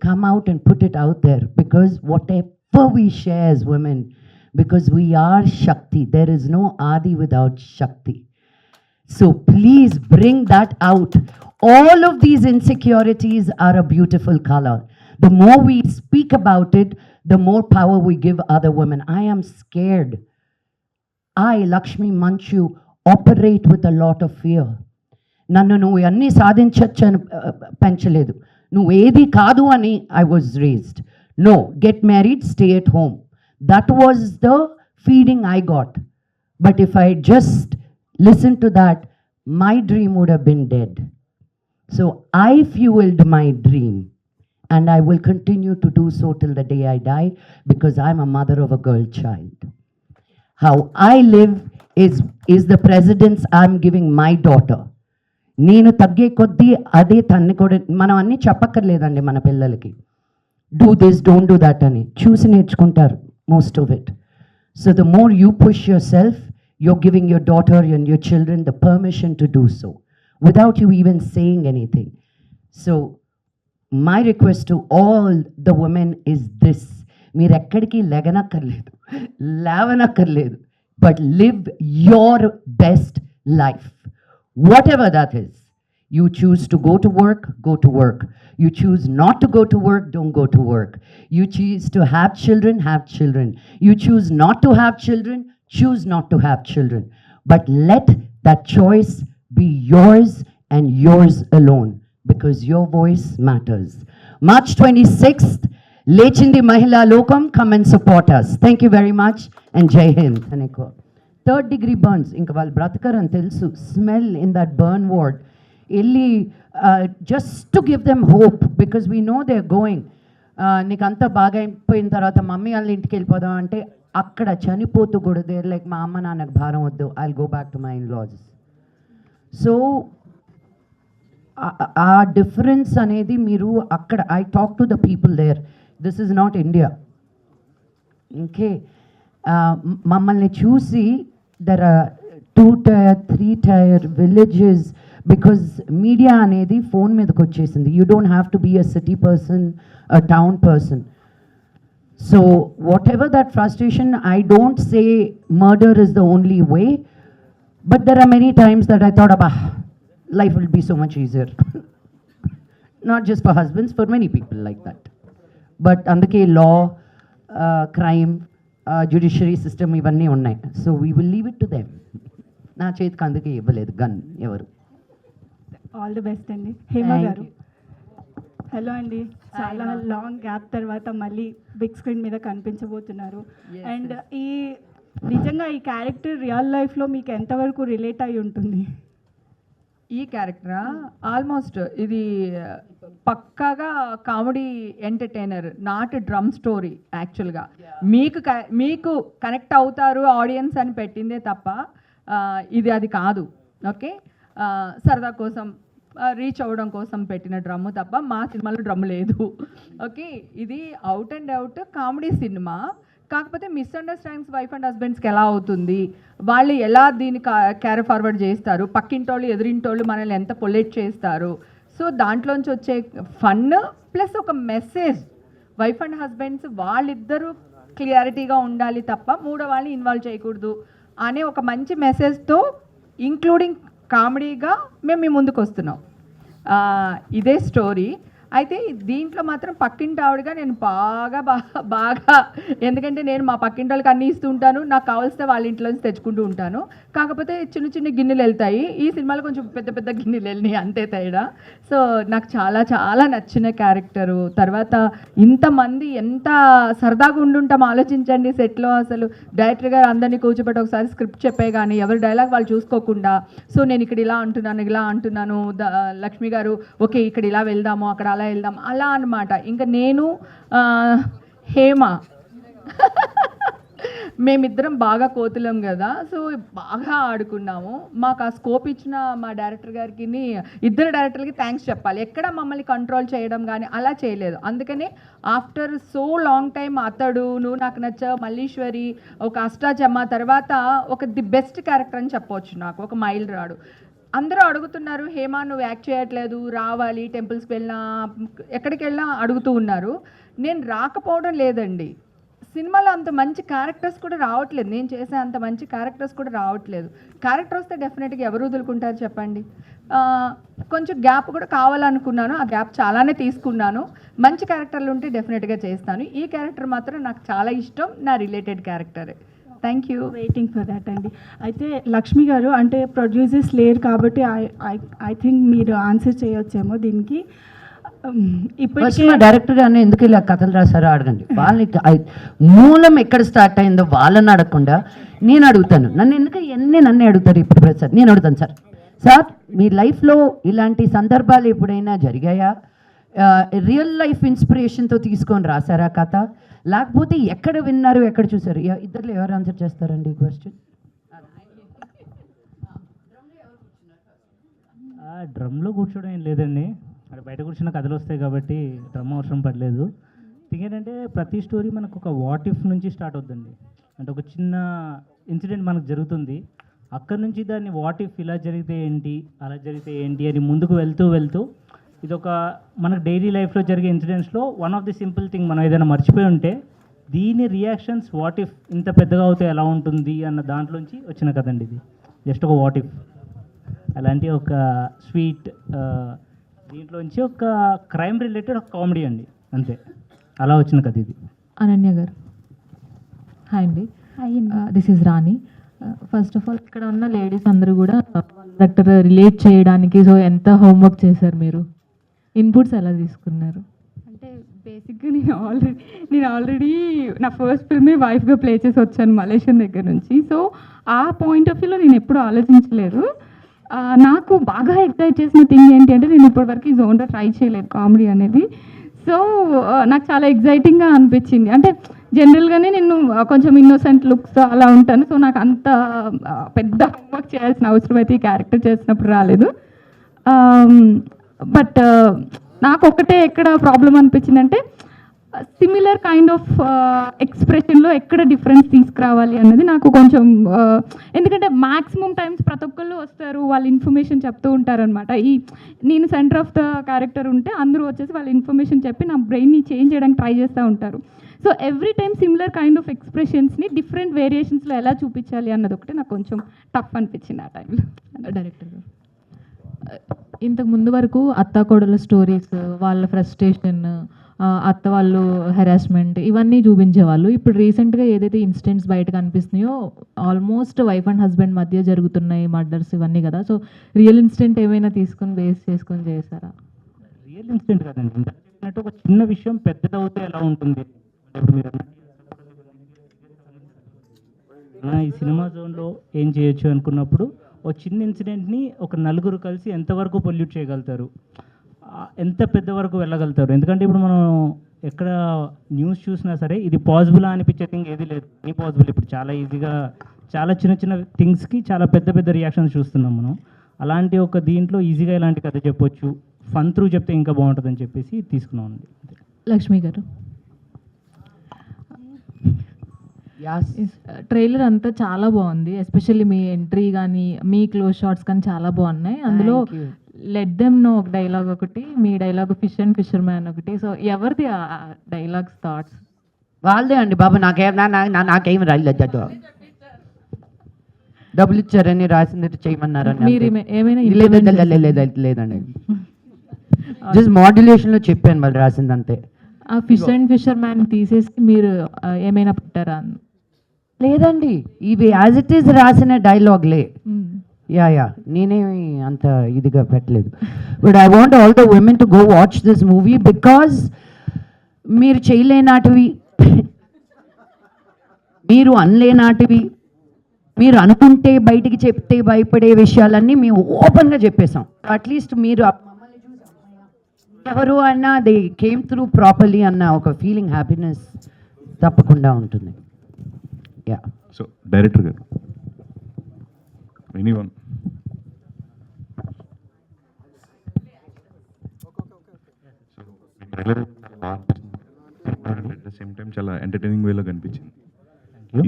come out and put it out there. Because whatever we share as women, because we are Shakti, there is no Adi without Shakti. So please bring that out. All of these insecurities are a beautiful color. The more we speak about it, the more power we give other women. I am scared. I, Lakshmi Manchu, operate with a lot of fear. నన్ను నువ్వు అన్నీ సాధించచ్చు అని పెంచలేదు. నువ్వు ఏది కాదు అని I was raised. No, get married, stay at home. That was the feeding I got. But if I just listened to that, my dream would have been dead. So I fueled my dream, and I will continue to do so till the day I die, because I'm a mother of a girl child. How I live is the precedence I'm giving my daughter. నేను తగ్గే కొద్దీ అదే తన్ని కూడా మనం అన్నీ చెప్పక్కర్లేదండి మన పిల్లలకి. Do this, don't do that అని చూసి నేర్చుకుంటారు most of it. So the more you push your self, you're giving your daughter and your children the permission to do so without you even saying anything. So my request to all the women is this: మీరు ఎక్కడికి లెగనక్కర్లేదు, లేవనక్కర్లేదు, but live your best life, whatever that is. You choose to go to work, go to work. You choose not to go to work, don't go to work. You choose to have children, have children. You choose not to have children, choose not to have children. But let that choice be yours and yours alone, because your voice matters. March 26th, Lechindi Mahila Lokam, come and support us. Thank you very much, and Jai Hind. Thank you. 3rd degree burns, inka vallu bratakaran telusu, smell in that burn ward. Illi just to give them hope, because we know they're going. నీకు అంతా బాగా అయిపోయిన తర్వాత మమ్మీ వాళ్ళ ఇంటికి వెళ్ళిపోదాం అంటే అక్కడ చనిపోతూ కూడా దేర్ లైక్ మా అమ్మ నాన్నకు భారం వద్దు, I go back to my in laws. So ఆ డిఫరెన్స్ అనేది మీరు అక్కడ, I talk to the people there, this is not India. ఇంకే మమ్మల్ని చూసి there are 2 tier 3 tier villages, because media అనేది ఫోన్ మీదకి వచ్చేసింది. You don't have to be a city person, a town person. So whatever that frustration, I don't say murder is the only way, but there are many times that I thought అబ్బా life will be so much easier. Not just for husbands, for many people like that. But అందుకే law, crime, judiciary system ఇవన్నీ ఉన్నాయి. So we will leave it to them. నా చేతికి అందుకే ఇవ్వలేదు గన్ ఎవరు. ఆల్ ది బెస్ట్ అండి. హేమ Thank గారు, you. హలో అండి. చాలా లాంగ్ గ్యాప్ తర్వాత మళ్ళీ బిగ్ స్క్రీన్ మీద కనిపించబోతున్నారు. అండ్ ఈ నిజంగా ఈ క్యారెక్టర్ రియల్ లైఫ్లో మీకు ఎంతవరకు రిలేట్ అయి ఉంటుంది? ఈ క్యారెక్టరా ఆల్మోస్ట్ ఇది పక్కాగా comedy entertainer, not drum story. యాక్చువల్గా మీకు కనెక్ట్ అవుతారు ఆడియన్స్ అని పెట్టిందే తప్ప ఇది అది కాదు. ఓకే, సరదా కోసం రీచ్ అవ్వడం కోసం పెట్టిన డ్రమ్ము తప్ప మా సినిమాలో డ్రమ్ లేదు. ఓకే, ఇది out and out comedy cinema. కాకపోతే మిస్అండర్స్టాండింగ్స్ వైఫ్ అండ్ హస్బెండ్స్కి ఎలా అవుతుంది, వాళ్ళు ఎలా దీన్ని క్యారీ ఫార్వర్డ్ చేస్తారు, పక్కింటోళ్ళు ఎదురింటోళ్ళు మనల్ని ఎంత పొలైట్ చేస్తారు. సో దాంట్లోంచి వచ్చే ఫన్ ప్లస్ ఒక మెసేజ్, వైఫ్ అండ్ హస్బెండ్స్ వాళ్ళిద్దరూ క్లియారిటీగా ఉండాలి తప్ప మూడో వాళ్ళని ఇన్వాల్వ్ చేయకూడదు అనే ఒక మంచి మెసేజ్తో ఇంక్లూడింగ్ కామెడీగా మేము మీ ముందుకు వస్తున్నాం. ఇదే స్టోరీ. అయితే దీంట్లో మాత్రం పక్కింటి ఆవిడగా నేను బాగా ఎందుకంటే నేను మా పక్కింటి వాళ్ళకి అన్నీ ఇస్తూ ఉంటాను, నాకు కావాల్సిన వాళ్ళ ఇంట్లోంచి తెచ్చుకుంటూ ఉంటాను. కాకపోతే చిన్న చిన్న గిన్నెలు వెళ్తాయి, ఈ సినిమాలో కొంచెం పెద్ద పెద్ద గిన్నెలు వెళ్ళినాయి, అంతే తేడా. సో నాకు చాలా చాలా నచ్చిన క్యారెక్టరు. తర్వాత ఇంతమంది ఎంత సరదాగా ఉండుంటాం ఆలోచించండి సెట్లో. అసలు డైరెక్టర్ గారు అందరినీ కూర్చోబెట్టి ఒకసారి స్క్రిప్ట్ చెప్పే కానీ ఎవరి డైలాగ్ వాళ్ళు చూసుకోకుండా, సో నేను ఇక్కడ ఇలా అంటున్నాను లక్ష్మి గారు ఓకే ఇక్కడ ఇలా వెళ్దాము అక్కడ అలా వెళ్దాం అలా అనమాట. ఇంకా నేను హేమ మేమిద్దరం బాగా కోతులం కదా, సో బాగా ఆడుకున్నాము. మాకు ఆ స్కోప్ ఇచ్చిన మా డైరెక్టర్ గారికి, ఇద్దరు డైరెక్టర్లకి థ్యాంక్స్ చెప్పాలి. ఎక్కడ మమ్మల్ని కంట్రోల్ చేయడం కానీ అలా చేయలేదు. అందుకని ఆఫ్టర్ సో లాంగ్ టైం అతడు, నువ్వు నాకు నచ్చావు, మల్లీశ్వరి, ఒక అష్టాచమ్మ తర్వాత ఒక ది బెస్ట్ క్యారెక్టర్ అని చెప్పవచ్చు నాకు, ఒక మైల్ రాడు. అందరూ అడుగుతున్నారు హేమ నువ్వు యాక్ట్ చేయట్లేదు, రావాలి, టెంపుల్స్కి వెళ్ళినా ఎక్కడికి వెళ్ళినా అడుగుతూ ఉన్నారు. నేను రాకపోవడం లేదండి, సినిమాలో అంత మంచి క్యారెక్టర్స్ కూడా రావట్లేదు, నేను చేసే అంత మంచి క్యారెక్టర్స్ కూడా రావట్లేదు. క్యారెక్టర్ వస్తే డెఫినెట్గా ఎవరు వదులుకుంటారు చెప్పండి. కొంచెం గ్యాప్ కూడా కావాలనుకున్నాను, ఆ గ్యాప్ చాలానే తీసుకున్నాను. మంచి క్యారెక్టర్లు ఉంటే డెఫినెట్గా చేస్తాను. ఈ క్యారెక్టర్ మాత్రం నాకు చాలా ఇష్టం, నా రిలేటెడ్ క్యారెక్టరే. Thank you. Waiting for that అండి. అయితే లక్ష్మి గారు, అంటే ప్రొడ్యూసర్స్ లేరు కాబట్టి ఐ థింక్ మీరు ఆన్సర్ చేయొచ్చేమో దీనికి. ఫస్ట్ మా డైరెక్టర్ గారిని ఎందుకు ఇలా కథలు రాశారో అడగండి. వాళ్ళకి మూలం ఎక్కడ స్టార్ట్ అయిందో వాళ్ళని అడగకుండా నేను అడుగుతాను. నన్ను అడుగుతారు ఇప్పుడు ప్రసాద్, నేను అడుగుతాను సార్ మీ లైఫ్లో ఇలాంటి సందర్భాలు ఎప్పుడైనా జరిగాయా? రియల్ లైఫ్ ఇన్స్పిరేషన్తో తీసుకొని రాశారా కథ, లేకపోతే ఎక్కడ విన్నారు ఎక్కడ చూసారు? ఇద్దరు ఎవరు ఆన్సర్ చేస్తారండి ఈ క్వశ్చన్? డ్రమ్లో కూర్చోవడం ఏం లేదండి, అది బయట కూర్చున్న కథలు వస్తాయి కాబట్టి డ్రమ్ అవసరం పడలేదు. థింగ్ ఏంటంటే ప్రతి స్టోరీ మనకు ఒక వాట్ ఇఫ్ నుంచి స్టార్ట్ అవుతుంది. అంటే ఒక చిన్న ఇన్సిడెంట్ మనకు జరుగుతుంది, అక్కడ నుంచి దాన్ని వాట్ ఇఫ్ ఇలా జరిగితే ఏంటి అలా జరిగితే ఏంటి అని ముందుకు వెళ్తూ ఇది ఒక మనకు డైలీ లైఫ్లో జరిగే ఇన్సిడెంట్స్లో one of the simple thing మనం ఏదైనా మర్చిపోయి ఉంటే దీని రియాక్షన్స్ వాట్ ఇఫ్ ఇంత పెద్దగా అవుతే ఎలా ఉంటుంది అన్న దాంట్లోంచి వచ్చిన కదండి ఇది. జస్ట్ ఒక వాట్ ఇఫ్ అలాంటి ఒక స్వీట్ దీంట్లోంచి ఒక క్రైమ్ రిలేటెడ్ ఒక కామెడీ అండి, అంతే అలా వచ్చిన కథ ఇది. అనన్య గారు హాయ్ అండి. This is Rani. First of all ఇక్కడ ఉన్న లేడీస్ అందరూ కూడా డైరెక్టర్ రిలేట్ చేయడానికి సో ఎంత హోంవర్క్ చేశారు మీరు, ఇన్పుట్స్ ఎలా తీసుకున్నారు? అంటే బేసిక్గా నేను ఆల్రెడీ నా ఫస్ట్ ఫిల్మే వైఫ్గా ప్లే చేసి వచ్చాను మలేషియన్ దగ్గర నుంచి. సో ఆ పాయింట్ ఆఫ్ వ్యూలో నేను ఎప్పుడూ ఆలోచించలేదు. నాకు బాగా ఎక్సైట్ చేసిన థింగ్ ఏంటి అంటే నేను ఇప్పటివరకు ఈ జోన్లో ట్రై చేయలేదు కామెడీ అనేది. సో నాకు చాలా ఎగ్జైటింగ్గా అనిపించింది. అంటే జనరల్గానే నేను కొంచెం ఇన్నోసెంట్ లుక్స్ అలా ఉంటాను. సో నాకు అంత పెద్ద హోంవర్క్ చేయాల్సిన అవసరం అయితే ఈ క్యారెక్టర్ చేసినప్పుడు రాలేదు. బట్ నాకు ఒకటే ఎక్కడ ప్రాబ్లం అనిపించిందంటే సిమిలర్ కైండ్ ఆఫ్ ఎక్స్ప్రెషన్లో ఎక్కడ డిఫరెన్స్ తీసుకురావాలి అన్నది నాకు కొంచెం ఎందుకంటే మ్యాక్సిమం టైమ్స్ ప్రతి ఒక్కళ్ళు వస్తారు, వాళ్ళు ఇన్ఫర్మేషన్ చెప్తూ ఉంటారనమాట. నేను సెంటర్ ఆఫ్ ద క్యారెక్టర్ ఉంటే అందరూ వచ్చేసి వాళ్ళ ఇన్ఫర్మేషన్ చెప్పి నా బ్రెయిన్ని చేంజ్ చేయడానికి ట్రై చేస్తూ ఉంటారు. So every time similar kind of ఎక్స్ప్రెషన్స్ని డిఫరెంట్ వేరియేషన్స్లో ఎలా చూపించాలి అన్నది ఒకటి నాకు కొంచెం టఫ్ అనిపించింది ఆ టైంలో. డైరెక్టర్ గారు ఇంతకు ముందు వరకు అత్తాకోడల స్టోరీస్, వాళ్ళ ఫ్రస్ట్రేషన్, అత్త వాళ్ళు హెరాస్మెంట్ ఇవన్నీ చూపించేవాళ్ళు. ఇప్పుడు రీసెంట్గా ఏదైతే ఇన్సిడెంట్స్ బయట కనిపిస్తున్నాయో ఆల్మోస్ట్ వైఫ్ అండ్ హస్బెండ్ మధ్య జరుగుతున్నాయి మర్డర్స్ ఇవన్నీ కదా. సో రియల్ ఇన్సిడెంట్ ఏమైనా తీసుకొని బేస్ చేసుకొని చేస్తారా? రియల్ ఇన్సిడెంట్ కదండి, ఇందాక చెప్పినట్టు ఒక చిన్న విషయం పెద్దదవుతే ఎలా ఉంటుంది. ఇప్పుడు మీరు ఈ సినిమా జోన్లో ఏం చేయొచ్చు అనుకున్నప్పుడు ఒక చిన్న ఇన్సిడెంట్ని ఒక నలుగురు కలిసి ఎంతవరకు పొల్యూట్ చేయగలుగుతారు, ఎంత పెద్ద వరకు వెళ్ళగలుగుతారు. ఎందుకంటే ఇప్పుడు మనం ఎక్కడ న్యూస్ చూసినా సరే ఇది పాసిబులా అనిపించే థింగ్ ఏది లేదు, అని పాసిబుల్. ఇప్పుడు చాలా ఈజీగా చాలా చిన్న చిన్న థింగ్స్కి చాలా పెద్ద పెద్ద రియాక్షన్స్ చూస్తున్నాం మనం. అలాంటి ఒక దీంట్లో ఈజీగా ఇలాంటి కథ చెప్పొచ్చు, ఫన్ త్రూ చెప్తే ఇంకా బాగుంటుందని చెప్పేసి తీసుకున్నాం అండి. లక్ష్మి గారు ట్రైలర్ అంతా చాలా బాగుంది, ఎస్పెషల్లీ మీ ఎంట్రీ కానీ మీ క్లోజ్ షాట్స్ కానీ చాలా బాగున్నాయి. అందులో లెట్ దెమ్ నో ఒక డైలాగ్ ఒకటి, మీ dialogue fish and fisherman ఒకటి. సో ఎవరిది ఆ డైలాగ్స్ థాట్స్? వాళ్ళదే అండి బాబు, నాకేం రాలేదు. డబ్బులు ఇచ్చారని రాసింది చేయమన్నారని మీరు ఏమైనా లేదండి, జస్ట్ మాడ్యులేషన్లో చెప్పాను వాళ్ళు రాసింది అంతే. ఆ ఫిష్ అండ్ ఫిషర్ మ్యాన్ తీసేసి మీరు ఏమైనా పెట్టారా? లేదండి, ఇవి యాజ్ ఇట్ ఈస్ రాసిన డైలాగ్లే. యా నేనేమి అంత ఇదిగా పెట్టలేదు. But I want all the women to go watch this movie because మీరు చేయలేనాటివి, మీరు అనలేనాటివి, మీరు అనుకుంటే బయటికి చెప్తే భయపడే విషయాలన్నీ మేము ఓపెన్గా చెప్పేసాం. అట్లీస్ట్ మీరు ఎవరు అన్నా దే కేమ్ త్రూ ప్రాపర్లీ అన్న ఒక ఫీలింగ్, హ్యాపీనెస్ తప్పకుండా ఉంటుంది. యా. సో డైరెక్టర్ గారు anyone at the same time చాలా ఎంటర్టైనింగ్ వేలో కనిపించింది.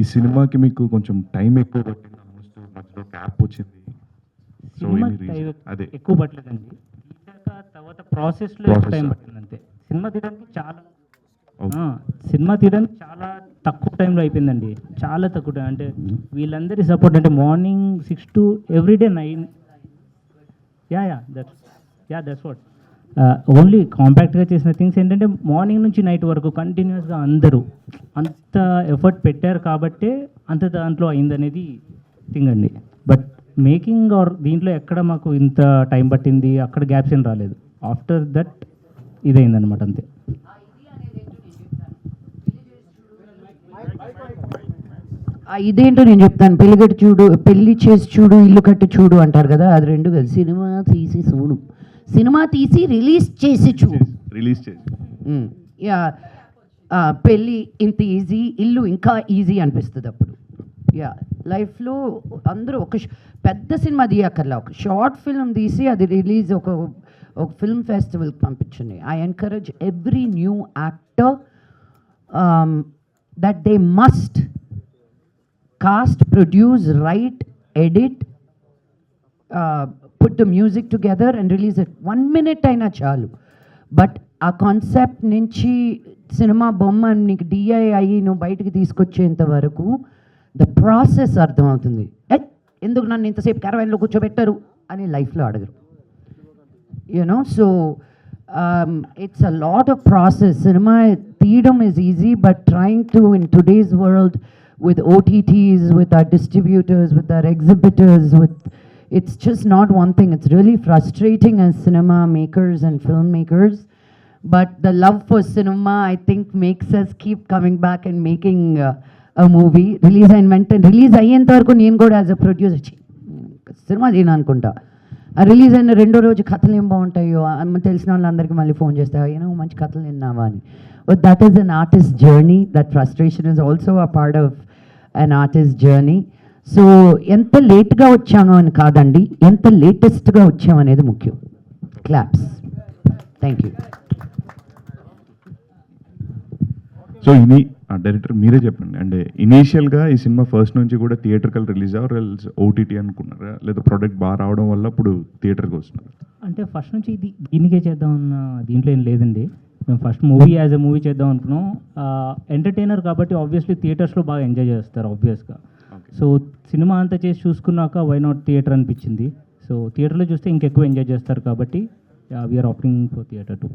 ఈ సినిమాకి మీకు కొంచెం టైం ఎక్కువ పట్టింది, ఆల్మోస్ట్ మధ్యలో గ్యాప్ వచ్చింది. సో అదే ఎక్కువ పట్టలేదండి, తర్వాత ప్రాసెస్లో టైం పట్టింది అంతే. సినిమా తీయడానికి చాలా తక్కువ టైంలో అయిపోయిందండి, చాలా తక్కువ టైం. అంటే వీళ్ళందరి సపోర్ట్, అంటే morning 6 to everyday 9. That's what. Only కాంపాక్ట్గా చేసిన థింగ్స్ ఏంటంటే మార్నింగ్ నుంచి నైట్ వరకు కంటిన్యూస్గా అందరూ అంత ఎఫర్ట్ పెట్టారు కాబట్టే అంత దాంట్లో అయిందనేది థింగ్ అండి. బట్ మేకింగ్ ఆర్ దీంట్లో ఎక్కడ మాకు ఇంత టైం పట్టింది, అక్కడ గ్యాప్స్ ఏం రాలేదు. ఆఫ్టర్ దట్ ఇదైందనమాట అంతే. ఇదేంటో నేను చెప్తాను. పెళ్ళిగట్టు చూడు, పెళ్లి చేసి చూడు, ఇల్లు కట్టి చూడు అంటారు కదా, అది రెండు కదా. సినిమా తీసి చూడు, సినిమా తీసి రిలీజ్ చేసి చూడు. యా, పెళ్ళి ఇంత ఈజీ, ఇల్లు ఇంకా ఈజీ అనిపిస్తుంది అప్పుడు. యా, లైఫ్లో అందరూ ఒక పెద్ద సినిమా తీయక్కర్లా, ఒక షార్ట్ ఫిల్మ్ తీసి అది రిలీజ్ ఒక ఫిల్మ్ ఫెస్టివల్కి పంపించండి. I encourage every new actor that they must cast, produce, write, edit, put the music together and release it. 1 minute అయినా చాలు. బట్ ఆ కాన్సెప్ట్ నుంచి సినిమా బొమ్మ నీకు డిఐ అయ్యి నువ్వు బయటకు తీసుకొచ్చేంత వరకు ద ప్రాసెస్ అర్థమవుతుంది. ఎందుకు నన్ను ఇంతసేపు క్యారవాన్లో కూర్చోబెట్టారు అని లైఫ్లో అడగరు. You know, so it's a lot of process. సినిమా తీయడం is easy, but trying to in today's world with OTTs, with our distributors, with our exhibitors, it's just not one thing. It's really frustrating as cinema makers and filmmakers. But the love for cinema, I think, makes us keep coming back and making a movie. Release ayyenta varaku nenu kuda as a producer cinema dina anukunta. Release అయిన రెండో రోజు కథలు ఏం బాగుంటాయో తెలిసిన వాళ్ళందరికీ మళ్ళీ ఫోన్ చేస్తా మంచి కథలు విన్నావా అని. But that is an artist journey. That frustration is also a part of an artist journey. So ఎంత లేట్గా వచ్చామో అని కాదండి, ఎంత లేటెస్ట్గా వచ్చామనేది ముఖ్యం. క్లాప్స్. Thank you. సో ఇది డైరెక్టర్ మీరే చెప్పండి, అంటే ఇనీషియల్గా ఈ సినిమా ఫస్ట్ నుంచి కూడా theatrical release or else OTT అనుకున్నారా, లేదా ప్రోడక్ట్ బాగా రావడం వల్ల ఇప్పుడు థియేటర్కి వస్తున్నారు? అంటే ఫస్ట్ నుంచి దీనికే చేద్దాం అన్న దీంట్లో ఏం లేదండి. మేము first movie as a movie చేద్దాం అనుకున్నాం. ఎంటర్టైనర్ కాబట్టి ఆబ్వియస్లీ థియేటర్స్లో బాగా ఎంజాయ్ చేస్తారు ఆబ్వియస్గా. సో సినిమా అంతా చేసి చూసుకున్నాక వై నాట్ థియేటర్ అనిపించింది. సో థియేటర్లో చూస్తే ఇంకెక్కువ ఎంజాయ్ చేస్తారు కాబట్టి we are opting for theatre too.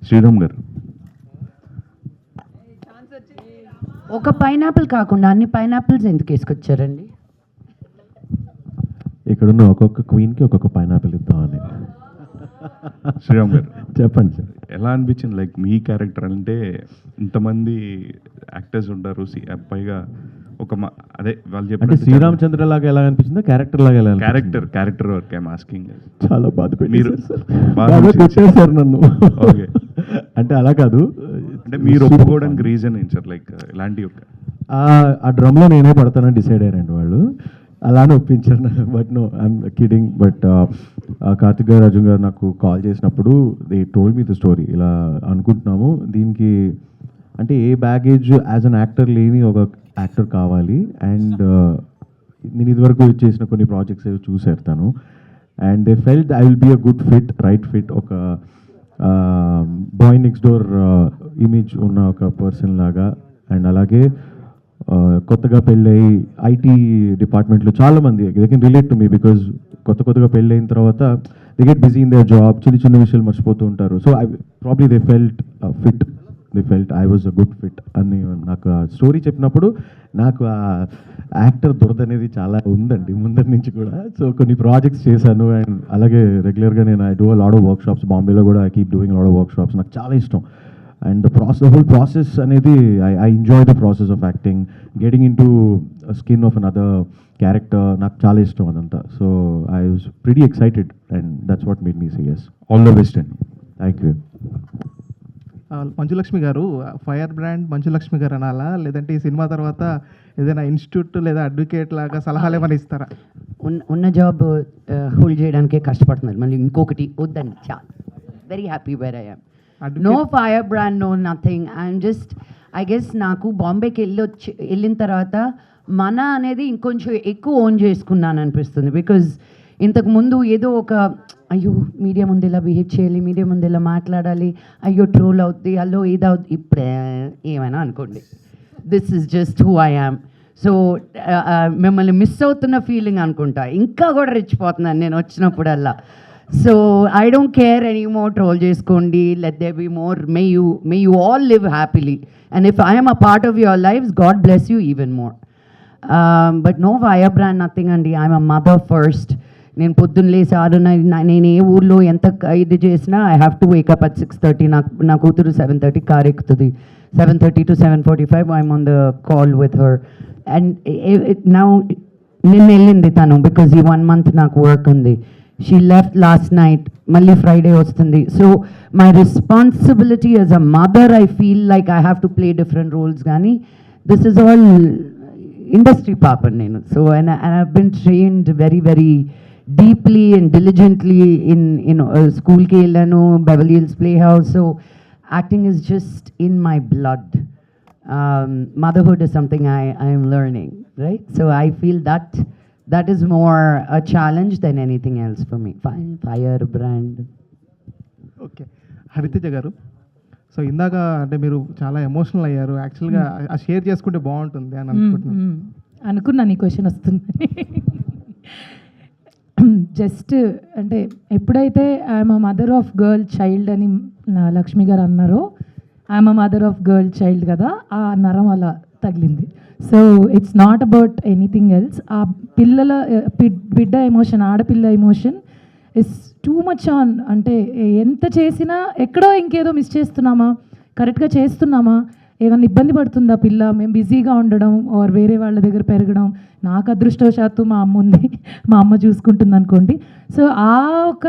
Sriram garu, ఒక పైనాపిల్ కాకుండా అన్ని పైనాపిల్స్ ఎందుకు వేసుకొచ్చారండి? ఇక్కడున్న ఒక్కొక్క క్వీన్కి ఒక్కొక్క పైనాపిల్ ఇద్దామని. శ్రీరామ్ గారు చెప్పండి సార్. ఎలా అనిపించింది? లైక్ మీ క్యారెక్టర్ అంటే ఇంతమంది యాక్టర్స్ ఉంటారు, పైగా ఒక అదే వాళ్ళు అంటే చెప్పారు శ్రీరామచంద్ర లాగా ఎలా అనిపించిందో, క్యారెక్టర్ లాగా ఎలా క్యారెక్టర్ వర్క్ ఐఎమ్ ఆస్కింగ్. చాలా బాధ మీరు పెట్టారు సార్ నన్ను. ఓకే, అంటే అలా కాదు, అంటే మీరు ఒప్పుకోవడానికి రీజన్ ఏంటి సార్? లైక్ ఇలాంటి ఒక ఆ డ్రమ్లో నేనే పడతానని డిసైడ్ అయ్యారండి వాళ్ళు, అలానే ఒప్పించారు. But no, I'm kidding. But Karthik garu, Arjun garu నాకు కాల్ చేసినప్పుడు they told me the story. ఇలా అనుకుంటున్నాము, దీనికి అంటే a baggage as an actor లేని ఒక యాక్టర్ కావాలి. అండ్ నేను ఇదివరకు చేసిన కొన్ని ప్రాజెక్ట్స్ చూసారు తను, and they felt I will be a good fit, right fit. ఒక బాయ్ నెక్స్ట్ డోర్ ఇమేజ్ ఉన్న ఒక పర్సన్ లాగా. అండ్ అలాగే కొత్తగా పెళ్ళయి ఐటీ డిపార్ట్మెంట్లో చాలామంది they can relate to me, because కొత్తగా పెళ్ళైన తర్వాత they get busy in their job, చిన్న విషయాలు మర్చిపోతూ ఉంటారు. So I probably they felt fit, they felt I was a good fit అని నాకు ఆ స్టోరీ చెప్పినప్పుడు నాకు ఆ యాక్టర్ దురద అనేది చాలా ఉందండి ముందరి నుంచి కూడా. సో కొన్ని ప్రాజెక్ట్స్ చేశాను, అండ్ అలాగే రెగ్యులర్గా నేను I do a lot of workshops, బాంబేలో కూడా I keep doing lot of workshops. నాకు చాలా ఇష్టం. అండ్ ద హోల్ ప్రాసెస్ అనేది I enjoy the process of acting, getting in to skin of another character, నాకు చాలా ఇష్టం అదంతా. So I was pretty excited and that's what made me say yes. All the best అండి. Thank you. Manchu Lakshmi garu, fire brand Manchu Lakshmi గారు అనాలా, లేదంటే ఈ సినిమా తర్వాత ఏదైనా ఇన్స్టిట్యూట్ లేదా అడ్వకేట్ లాగా సలహాలు ఏమైనా ఇస్తారా? ఉన్న జాబ్ హోల్డ్ చేయడానికే కష్టపడుతున్నారు, మళ్ళీ ఇంకొకటి వద్దండి. చాలా very happy where I am. No fire brand, no nothing. I'm just I guess నాకు బాంబేకి వెళ్ళిన తర్వాత మన అనేది ఇంకొంచెం ఎక్కువ ఓన్ చేసుకున్నాను అనిపిస్తుంది. బికాజ్ ఇంతకుముందు ఏదో ఒక అయ్యో మీడియా ముందు ఇలా బిహేవ్ చేయాలి, మీడియా ముందు ఇలా మాట్లాడాలి, అయ్యో ట్రోల్ అవుద్ది, అల్లో ఇది అవుద్ది. ఇప్పుడే ఏమైనా అనుకోండి, this is just who I am. So మిమ్మల్ని మిస్ అవుతున్న ఫీలింగ్ అనుకుంటా. ఇంకా కూడా రెచ్చిపోతున్నాను నేను వచ్చినప్పుడల్లా. So I don't care any more, troll చేసుకోండి, let they be more, may you all live happily. And if I'm a part of your lifes, God bless you even more. But no fire brand, nothing అండి. I'm a mother first. నేను పొద్దున్న లేసి 6:30, నేను ఏ ఊర్లో ఎంత ఇది చేసినా I have to wake up at 6:30. నా కూతురు 7:30 కార్ ఎక్కుతుంది. 7:30 to 7:45 I'm on the call with her. And now నిన్న వెళ్ళింది తను, బికాజ్ ఈ 1 month నాకు వర్క్ ఉంది. షీ లెఫ్ట్ లాస్ట్ నైట్, మళ్ళీ ఫ్రైడే వస్తుంది. So my responsibility as a mother, I feel like I have to play different roles. కానీ దిస్ ఈజ్ ఆల్ ఇండస్ట్రీ పాప నేను. So and I have been trained very very deeply and diligently in school ke ellanu, Beverly Hills Playhouse. So acting is just in my blood. Motherhood is something I am learning, right? So I feel that is more a challenge than anything else for me. Fire brand. Okay, Hariteja గారు, సో ఇందాక అంటే మీరు చాలా ఎమోషనల్ అయ్యారు. యాక్చువల్గా ఆ షేర్ చేసుకుంటే బాగుంటుంది అని అనుకుంటున్నాను. అనుకున్నాను ఈ క్వశ్చన్ వస్తుందని. జస్ట్ అంటే ఎప్పుడైతే I'm a mother of girl child అని లక్ష్మి గారు అన్నారో, I'm a mother of girl child కదా, ఆ నరం అలా తగిలింది. So it's not about anything else. ఆ పిల్లల బిడ్డ ఎమోషన్, ఆడపిల్ల emotion is too much on. అంటే ఎంత చేసినా ఎక్కడో ఇంకేదో మిస్ చేస్తున్నామా, కరెక్ట్గా చేస్తున్నామా, ఏమైనా ఇబ్బంది పడుతుందా పిల్ల మేము బిజీగా ఉండడం ఆర్ వేరే వాళ్ళ దగ్గర పెరగడం? నాకు అదృష్టవశాత్తు మా అమ్మ ఉంది, మా అమ్మ చూసుకుంటుంది అనుకోండి. సో ఆ ఒక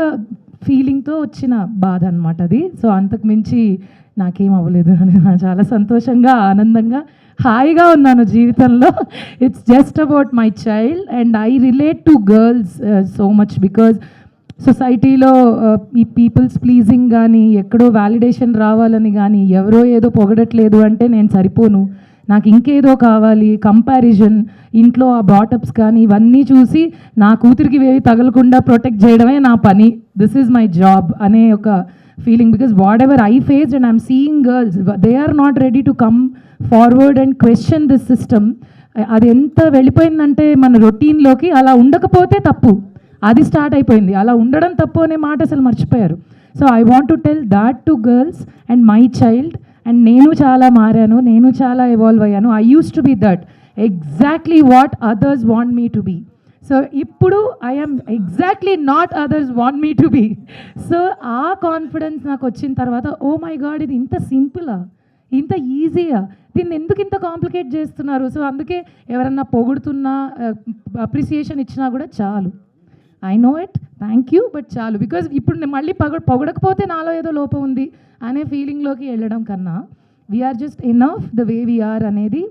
ఫీలింగ్తో వచ్చిన బాధ అనమాట అది. సో అంతకు మించి నాకేం అవ్వలేదు. చాలా సంతోషంగా, ఆనందంగా, హాయిగా ఉన్నాను జీవితంలో. It's just about my child and I relate to girls so much because సొసైటీలో ఈ పీపుల్స్ ప్లీజింగ్ కానీ, ఎక్కడో వ్యాలిడేషన్ రావాలని కానీ, ఎవరో ఏదో పొగడట్లేదు అంటే నేను సరిపోను, నాకు ఇంకేదో కావాలి, కంపారిజన్, ఇంట్లో ఆ బాటప్స్ కానీ ఇవన్నీ చూసి నా కూతురికి వేవి తగలకుండా ప్రొటెక్ట్ చేయడమే నా పని, దిస్ ఈజ్ మై జాబ్ అనే ఒక feeling. Because whatever I faced and I'm seeing girls, they are not ready to come forward and question this system. అది ఎంత వెళ్ళిపోయిందంటే మన రొటీన్లోకి, అలా ఉండకపోతే తప్పు, అది స్టార్ట్ అయిపోయింది. అలా ఉండడం తప్పు అనే మాట అసలు మర్చిపోయారు. So I want to tell that to girls and my child. And నేను చాలా మారాను, నేను చాలా ఎవాల్వ్ అయ్యాను. I use to be that exactly what others want me to be. So ఇప్పుడు I'm exactly not others want me to be. So ఆ కాన్ఫిడెన్స్ నాకు వచ్చిన తర్వాత, ఓ మై గాడ్, ఇది ఇంత సింపులా, ఇంత ఈజీయా, దీన్ని ఎందుకు ఇంత కాంప్లికేట్ చేస్తున్నారు? సో అందుకే ఎవరన్నా పొగుడుతున్నా, అప్రిసియేషన్ ఇచ్చినా కూడా చాలు, I know it, thank you, but చాలు. బికాజ్ ఇప్పుడు నేను మళ్ళీ పొగడకపోతే నాలో ఏదో లోపం ఉంది అనే ఫీలింగ్లోకి వెళ్ళడం కన్నా, we are just enough the way we are అనేది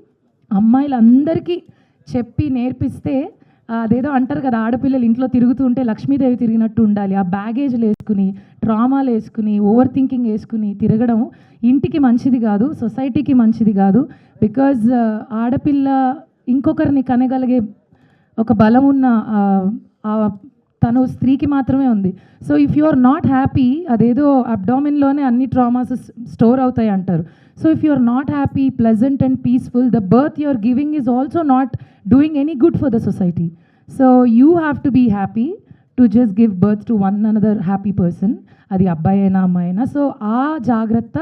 అమ్మాయిలందరికీ చెప్పి నేర్పిస్తే, అదేదో అంటారు కదా, ఆడపిల్లలు ఇంట్లో తిరుగుతూ ఉంటే లక్ష్మీదేవి తిరిగినట్టు ఉండాలి. ఆ బ్యాగేజ్లు వేసుకుని, ట్రామాలు వేసుకుని, ఓవర్ థింకింగ్ వేసుకుని తిరగడం ఇంటికి మంచిది కాదు, సొసైటీకి మంచిది కాదు. బికాజ్ ఆడపిల్ల ఇంకొకరిని కనగలిగే ఒక బలం ఉన్న తను స్త్రీకి మాత్రమే ఉంది. So if you are not happy, అదేదో అబ్డామిన్లోనే అన్ని ట్రామాస్ స్టోర్ అవుతాయి అంటారు. So if you are not happy, pleasant and peaceful, the birth you are giving is also not doing any good for the society. So you have to be happy to just give birth to one another happy person, అది అబ్బాయి అయినా అమ్మాయి అయినా. సో ఆ జాగ్రత్త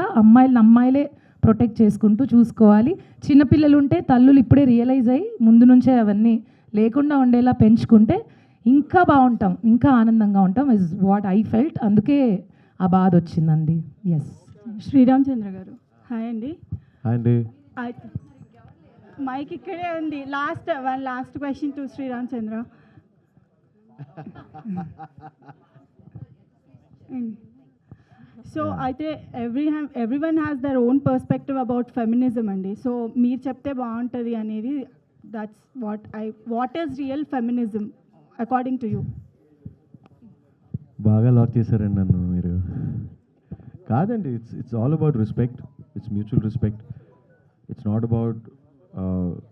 అమ్మాయిలే ప్రొటెక్ట్ చేసుకుంటూ చూసుకోవాలి. చిన్నపిల్లలు ఉంటే తల్లులు ఇప్పుడే రియలైజ్ అయ్యి ముందు నుంచే అవన్నీ లేకుండా ఉండేలా పెంచుకుంటే ఇంకా బాగుంటాం, ఇంకా ఆనందంగా ఉంటాం, ఇస్ వాట్ ఐ ఫెల్ట్. అందుకే ఆ బాధ వచ్చిందండి. ఎస్. శ్రీరామచంద్ర గారు, హాయ్ అండి. అండి మైక్ ఇక్కడే ఉంది. Last question to Sreeramachandra. So అయితే everyone has their own perspective about feminism అండి. సో మీరు చెప్తే బాగుంటుంది అనేది, that's what is real feminism according to you? బాగా లాక్ చేశారండి నన్ను మీరు. కాదండి, it's all about respect, it's mutual respect. It's not about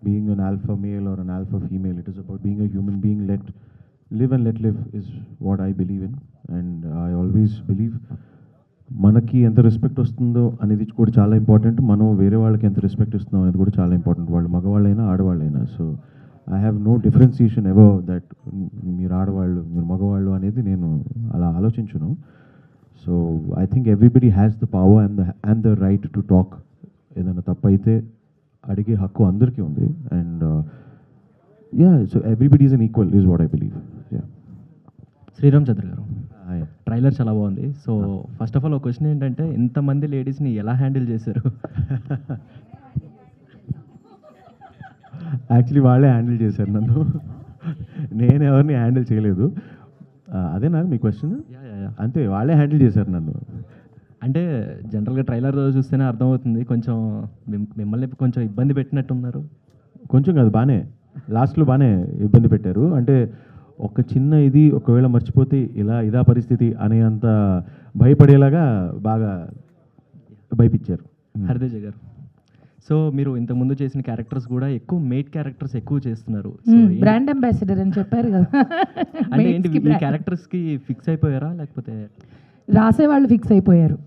being an alpha male or an alpha female. It is about being a human being. live and let live is what I believe in, and I always believe మనకి ఎంత రెస్పెక్ట్ వస్తుందో అనేది కూడా చాలా ఇంపార్టెంట్, మనం వేరే వాళ్ళకి ఎంత రెస్పెక్ట్ ఇస్తున్నాం అనేది కూడా చాలా ఇంపార్టెంట్, వాళ్ళు మగవాళ్ళైనా ఆడవాళ్ళైనా. So I have no differentiation ever that మీరు ఆడవాళ్ళు మీరు మగవాళ్ళు అనేది నేను అలా ఆలోచించును. So I think everybody has the power and the right to talk. ఏదైనా తప్పైతే అడిగే హక్కు అందరికీ ఉంది. And so everybody is an equal is what I believe. Sreeramachandra garu, trailer చాలా బాగుంది. సో ఫస్ట్ ఆఫ్ ఆల్ ఒక క్వశ్చన్ ఏంటంటే, ఇంతమంది లేడీస్ని ఎలా హ్యాండిల్ చేశారు? యాక్చువల్లీ వాళ్ళే హ్యాండిల్ చేశారు నన్ను, నేను ఎవరిని హ్యాండిల్ చేయలేదు. అదే నాకు మీ క్వశ్చన్? అంతే, వాళ్ళే హ్యాండిల్ చేశారు నన్ను. అంటే జనరల్గా ట్రైలర్ చూస్తేనే అర్థమవుతుంది, కొంచెం మిమ్మల్ని కొంచెం ఇబ్బంది పెట్టినట్టున్నారు. కొంచెం కాదు, బాగానే లాస్ట్లో బాగానే ఇబ్బంది పెట్టారు. అంటే ఒక చిన్న ఇది ఒకవేళ మర్చిపోతే ఇదా పరిస్థితి అనే అంత భయపడేలాగా బాగా భయపించారు హరితేజ గారు. సో మీరు ఇంతకుముందు చేసిన క్యారెక్టర్స్ కూడా ఎక్కువ మెయిట్ క్యారెక్టర్స్ ఎక్కువ చేస్తున్నారు. బ్రాండ్ అంబాసిడర్ అని చెప్పారు కదా. అంటే ఏంటి, ఈ క్యారెక్టర్స్కి ఫిక్స్ అయిపోయారా లేకపోతే? రాసేవాళ్ళు ఫిక్స్ అయిపోయారు,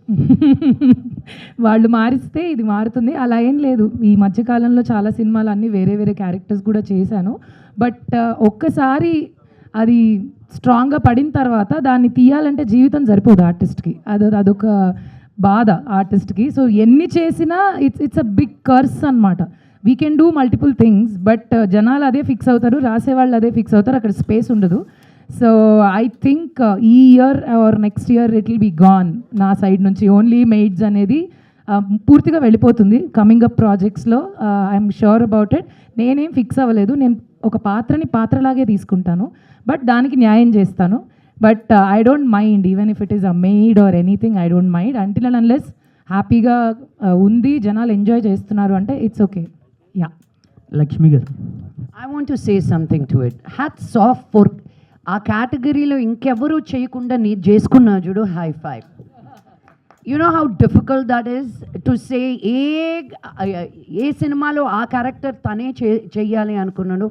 వాళ్ళు మారిస్తే ఇది మారుతుంది, అలా ఏం లేదు. ఈ మధ్యకాలంలో చాలా సినిమాలు అన్నీ వేరే వేరే క్యారెక్టర్స్ కూడా చేశాను. బట్ ఒక్కసారి అది స్ట్రాంగ్గా పడిన తర్వాత దాన్ని తీయాలంటే జీవితం సరిపోదు ఆర్టిస్ట్కి, అదొక బాధ ఆర్టిస్ట్కి. సో ఎన్ని చేసినా ఇట్స్ అ బిగ్ కర్స్ అనమాట. We can do multiple things, but జనాలు అదే ఫిక్స్ అవుతారు, రాసేవాళ్ళు అదే ఫిక్స్ అవుతారు, అక్కడ స్పేస్ ఉండదు. సో ఐ థింక్ ఈ year or next year it will be gone నా సైడ్ నుంచి. ఓన్లీ మెయిడ్స్ అనేది పూర్తిగా వెళ్ళిపోతుంది కమింగ్ అప్ ప్రాజెక్ట్స్లో. I'm sure about it. నేనేం ఫిక్స్ అవ్వలేదు. నేను ఒక పాత్రలాగే తీసుకుంటాను, బట్ దానికి న్యాయం చేస్తాను. But I don't mind even if it is a maid or anything. I don't mind until and unless హ్యాపీగా ఉంది, జనాలు ఎంజాయ్ చేస్తున్నారు అంటే it's okay. Yeah. Lakshmi garu, I want to say something to it. Hats off for ఆ కేటగిరీలో ఇంకెవరూ చేయకుండా నీ చేసుకున్నా చూడు, high five. You know how difficult that is to say. ఏ సినిమాలో ఆ క్యారెక్టర్ తనే చెయ్యాలి అనుకున్నాడు.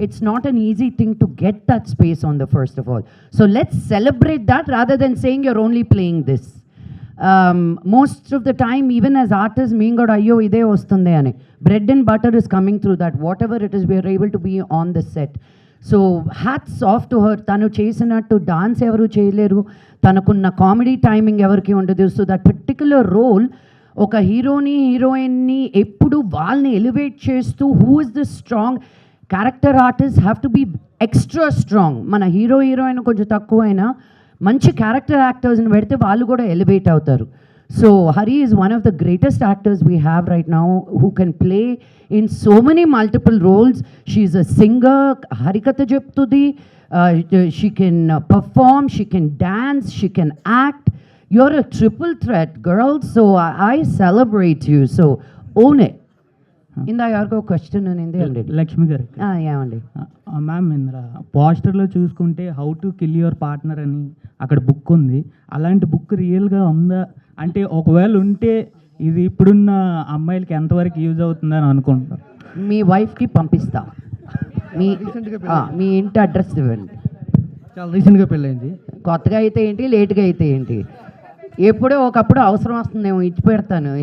It's not an easy thing to get that space on the first of all. So let's celebrate that rather than saying you're only playing this. Most of the time, even as artists, me God ayyo ide ostundi ani. Bread and butter is coming through that. Whatever it is, we are able to be on the set. So hats off to her. Tanu chesinattu dance evaru cheyaleru. Tanakunna comedy timing evarki undadu. So that particular role, oka heroine ni eppudu valni elevate chestu, who is the strong character artists have to be extra strong. Mana hero heroine konచెం తక్కువైనా మంచి క్యారెక్టర్ యాక్టర్స్ని పెడితే వాళ్ళు కూడా ఎలివేట్ అవుతారు. So Hari is one of the greatest actors we have right now who can play in so many multiple roles. She is a singer, harikatha చెప్తుంది, she can perform, she can dance, she can act. You're a triple threat girl, so I celebrate you. So own it. ఇందాక ఎవరికో క్వశ్చన్ ఉంది ఆల్రెడీ. లక్ష్మి గారు, ఏమండి మ్యామ్, ఇందులో పోస్టర్లో చూసుకుంటే how to kill your partner అని అక్కడ బుక్ ఉంది. అలాంటి బుక్ రియల్గా ఉందా? అంటే ఒకవేళ ఉంటే ఇది ఇప్పుడున్న అమ్మాయిలకి ఎంతవరకు యూజ్ అవుతుందని అనుకుంటున్నారు? మీ వైఫ్కి పంపిస్తా. మీ ఇంటి అడ్రస్ ఇవ్వండి. చాలా రీసెంట్గా పెళ్ళైంది. కొత్తగా అయితే ఏంటి, లేట్గా అయితే ఏంటి, ఎప్పుడో ఒకప్పుడు అవసరం వస్తుందేమో ఇచ్చి పెడతాను.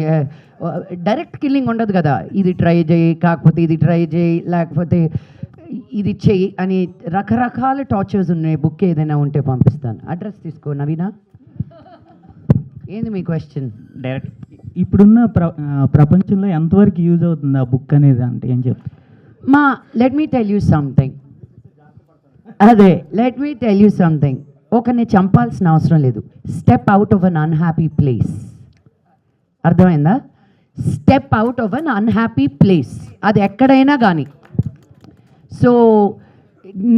డైరెక్ట్ కిల్లింగ్ ఉండదు కదా. ఇది ట్రై చేయి, కాకపోతే ఇది ట్రై చేయి, లేకపోతే ఇది చెయ్యి అని రకరకాల టార్చర్స్ ఉన్నాయి. బుక్ ఏదైనా ఉంటే పంపిస్తాను. అడ్రస్ తీసుకో. నవీనా, ఏంది మీ క్వశ్చన్? డైరెక్ట్ ఇప్పుడున్న ప్రపంచంలో ఎంతవరకు యూజ్ అవుతుంది ఆ బుక్ అనేది, అంటే ఏం చెప్తారు? Let me tell you something. Let me tell you something. ఒకరిని చంపాల్సిన అవసరం లేదు. Step out of an unhappy place. అర్థమైందా? Step out of an unhappy place, అది ఎక్కడైనా కానీ. సో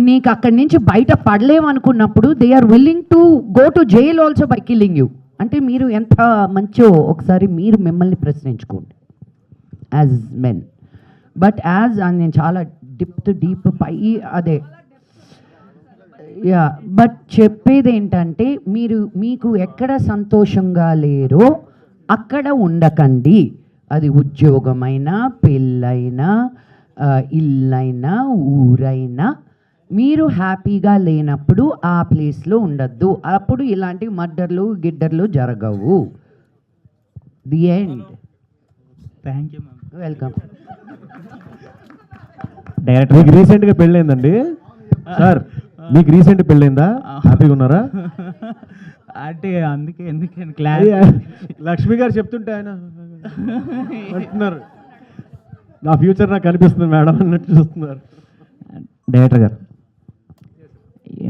నీకు అక్కడి నుంచి బయట పడలేమనుకున్నప్పుడు they are willing to go to jail also by killing you. అంటే మీరు ఎంత మంచో ఒకసారి మీరు మిమ్మల్ని ప్రశ్నించుకోండి యాజ్ మెన్. బట్ యాజ్ నేను చాలా డీప్ పై అదే బట్ చెప్పేది ఏంటంటే మీకు ఎక్కడ సంతోషంగా లేరో అక్కడ ఉండకండి. అది ఉద్యోగమైనా, పెళ్ళైనా, ఇల్లైనా, ఊరైనా, మీరు హ్యాపీగా లేనప్పుడు ఆ ప్లేస్లో ఉండద్దు. అప్పుడు ఇలాంటి మర్డర్లు గిడ్డర్లు జరగవు. The end. Thank you ma'am. Welcome. Director మీకు రీసెంట్గా పెళ్ళైందండి సార్? మీకు రీసెంట్ పెళ్ళైందా? హ్యాపీగా ఉన్నారా? అంటే ఎందుకే క్లాస్ లక్ష్మి గారు చెప్తుంటే ఆయన అంటున్నారు, నా ఫ్యూచర్ నాకు కనిపిస్తుంది మేడం అన్నట్టు చూస్తున్నారు. డైరెక్టర్ గారు,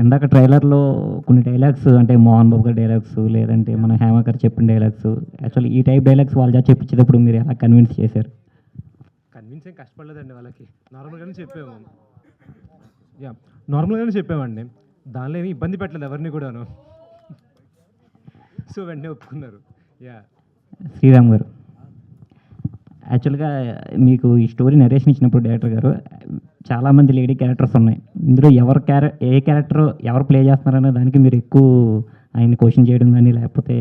ఇందాక ట్రైలర్లో కొన్ని డైలాగ్స్, అంటే మోహన్ బాబు గారి డైలాగ్స్, లేదంటే మన హేమ గారు చెప్పిన డైలాగ్స్, యాక్చువల్లీ ఈ టైప్ డైలాగ్స్ వాళ్ళు చెప్పించేటప్పుడు మీరు ఎలా కన్విన్స్ చేశారు? కన్విన్స్ ఏం కష్టపడలేదండి. వాళ్ళకి నార్మల్గానే చెప్పాము. నార్మల్గానే చెప్పామండి. దానిలో ఏమి ఇబ్బంది పెట్టలేదు ఎవరిని కూడాను. సో వెంటనే ఒప్పుకున్నారు. శ్రీరామ్ గారు, యాక్చువల్గా మీకు ఈ స్టోరీ నరేషన్ ఇచ్చినప్పుడు డైరెక్టర్ గారు చాలామంది లేడీ క్యారెక్టర్స్ ఉన్నాయి. ఇందులో ఏ క్యారెక్టర్ ఎవరు ప్లే చేస్తున్నారనే దానికి మీరు ఎక్కువ ఆయన క్వశ్చన్ చేయడం కానీ, లేకపోతే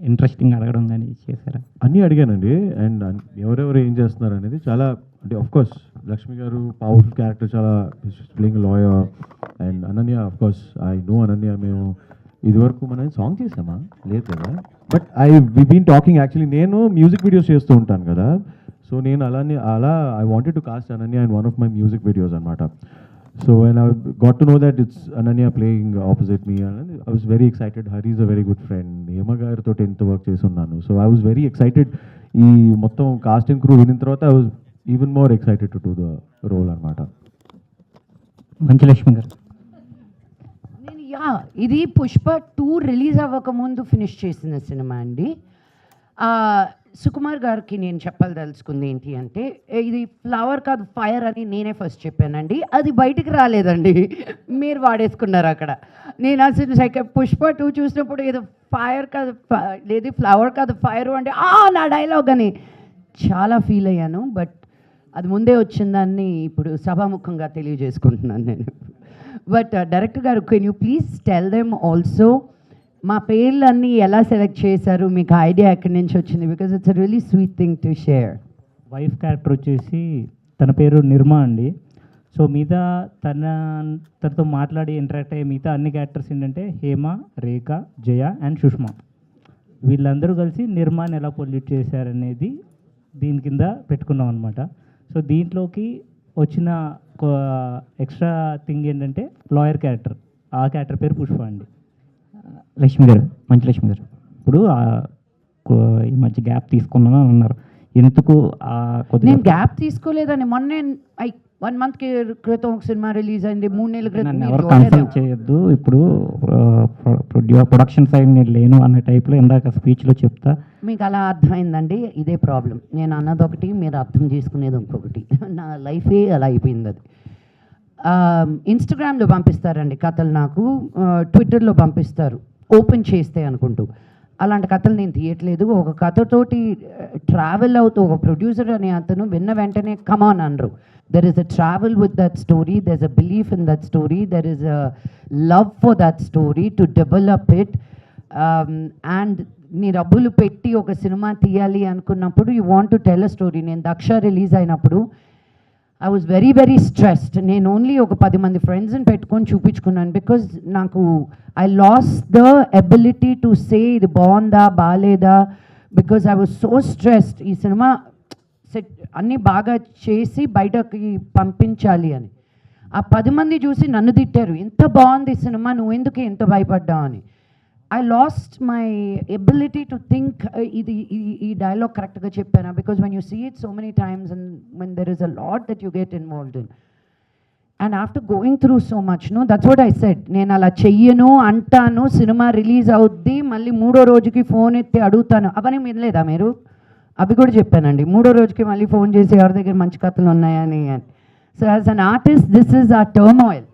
ఇంట్రెస్టింగ్ అడగడం కానీ చేశారా? అన్నీ అడిగానండి. అండ్ ఎవరెవరు ఏం చేస్తున్నారు అనేది చాలా, అంటే of course Lakshmi garu powerful character, చాలా playing lawyer. And Ananya, of course I know Ananya. మేము ఇదివరకు మనం సాంగ్ చేసామా? లేదు కదా. But we been talking. Actually నేను మ్యూజిక్ వీడియోస్ చేస్తూ ఉంటాను కదా. సో నేను అలా I wanted to cast Ananya in one of my music videos అనమాట. So when I got to know that it's Ananya playing opposite me, and I was very excited. Hari is a very good friend. Hema garito ఎంత వర్క్ చేసి ఉన్నాను. So I was very excited. ఈ మొత్తం కాస్ట్ అండ్ క్రూ వినిన తర్వాత I was even more excited to do the role అనమాట. మంచి లక్ష్మి గారు, ఇది పుష్ప 2 రిలీజ్ అవ్వకముందు ఫినిష్ చేసిన సినిమా అండి. సుకుమార్ గారికి నేను చెప్పదలుచుకుంది ఏంటి అంటే, ఇది ఫ్లవర్ కాదు ఫైర్ అని నేనే ఫస్ట్ చెప్పానండి. అది బయటికి రాలేదండి, మీరు వాడేసుకున్నారు అక్కడ. నేను అసలు పుష్ప 2 చూసినప్పుడు ఏదో ఫైర్ కాదు లేదు ఫ్లవర్ కాదు ఫైర్ అంటే నా డైలాగ్ అని చాలా ఫీల్ అయ్యాను. బట్ అది ముందే వచ్చిందాన్ని ఇప్పుడు సభాముఖంగా తెలియజేసుకుంటున్నాను నేను. బట్ డైరెక్టర్ గారు, can you please tell them also మా పేర్లన్నీ ఎలా సెలెక్ట్ చేశారు, మీకు ఐడియా ఎక్కడి నుంచి వచ్చింది? Because it's a really sweet thing to share. Wife character వచ్చేసి తన పేరు నిర్మా అండి. సో మిగతా తనతో మాట్లాడి ఇంటరాక్ట్ అయ్యే మిగతా అన్ని క్యారెక్టర్స్ ఏంటంటే హేమ, రేఖ, జయ అండ్ సుష్మా. వీళ్ళందరూ కలిసి నిర్మాని ఎలా పొల్యూట్ చేశారనేది దీని కింద పెట్టుకున్నాం అనమాట. సో దీంట్లోకి వచ్చిన ఎక్స్ట్రా థింగ్ ఏంటంటే లాయర్ క్యారెక్టర్. ఆ క్యారెక్టర్ పేరు పుష్ప అండి. లక్ష్మి గారు, మంచి లక్ష్మి గారు, ఇప్పుడు ఈ మధ్య గ్యాప్ తీసుకున్నాను అని అన్నారు. ఎందుకు నేను గ్యాప్ తీసుకోలేదని మొన్నే 1 month క్రితం ఒక సినిమా రిలీజ్ అయింది, 3 నెలల క్రితం. నన్ను ఎవరు కన్సల్ట్ చేయొద్దు, ఇప్పుడు ప్రొడక్షన్ సైడ్ నేను లేను అనే టైప్లో ఇందాక స్పీచ్లో చెప్తా. మీకు అలా అర్థమైందండి, ఇదే ప్రాబ్లం. నేను అన్నదొకటి, మీరు అర్థం చేసుకునేది ఇంకొకటి. నా లైఫే అలా అయిపోయింది. అది ఇన్స్టాగ్రామ్లో పంపిస్తారండి కథలు, నాకు ట్విట్టర్లో పంపిస్తారు ఓపెన్ చేస్తే అనుకుంటూ. అలాంటి కథలు నేను తీయట్లేదు. ఒక కథతోటి ట్రావెల్ అవుతూ ఒక ప్రొడ్యూసర్ అనే అతను విన్న వెంటనే కమాన్ అనరు. There is a travel with that story, there's a belief in that story, there is a love for that story to develop it. And నీ డబ్బులు పెట్టి ఒక సినిమా తీయాలి అనుకున్నప్పుడు you want to tell a story. నేను దక్ష రిలీజ్ అయినప్పుడు I was very very stressed. నేను ఓన్లీ ఒక 10 మంది ఫ్రెండ్స్ని పెట్టుకొని చూపించుకున్నాను. బికాజ్ నాకు I lost the ability to say ఇది బాగుందా బాగాలేదా, because I was so stressed. ఈ సినిమా సెట్ అన్నీ బాగా చేసి బయటకి పంపించాలి అని. ఆ 10 మంది చూసి నన్ను తిట్టారు, ఎంత బాగుంది సినిమా, నువ్వు ఎందుకు ఎంత భయపడ్డావు అని. I lost my ability to think ఇది ఈ డైలాగ్ కరెక్ట్గా చెప్పానా, because when you see it so many times and when there is a lot that you get involved in and after going through so much that's what I said. నేను అలా చెయ్యను అంటాను, సినిమా రిలీజ్ అవుద్ది, మళ్ళీ 3వ రోజుకి ఫోన్ ఎత్తి అడుగుతాను. అవన్నీ వినలేదా మీరు? అవి కూడా చెప్పానండి. 3వ రోజుకి మళ్ళీ ఫోన్ చేసి ఎవరి దగ్గర మంచి కథలు ఉన్నాయని. So as an artist this is ఆ టర్మాయిల్.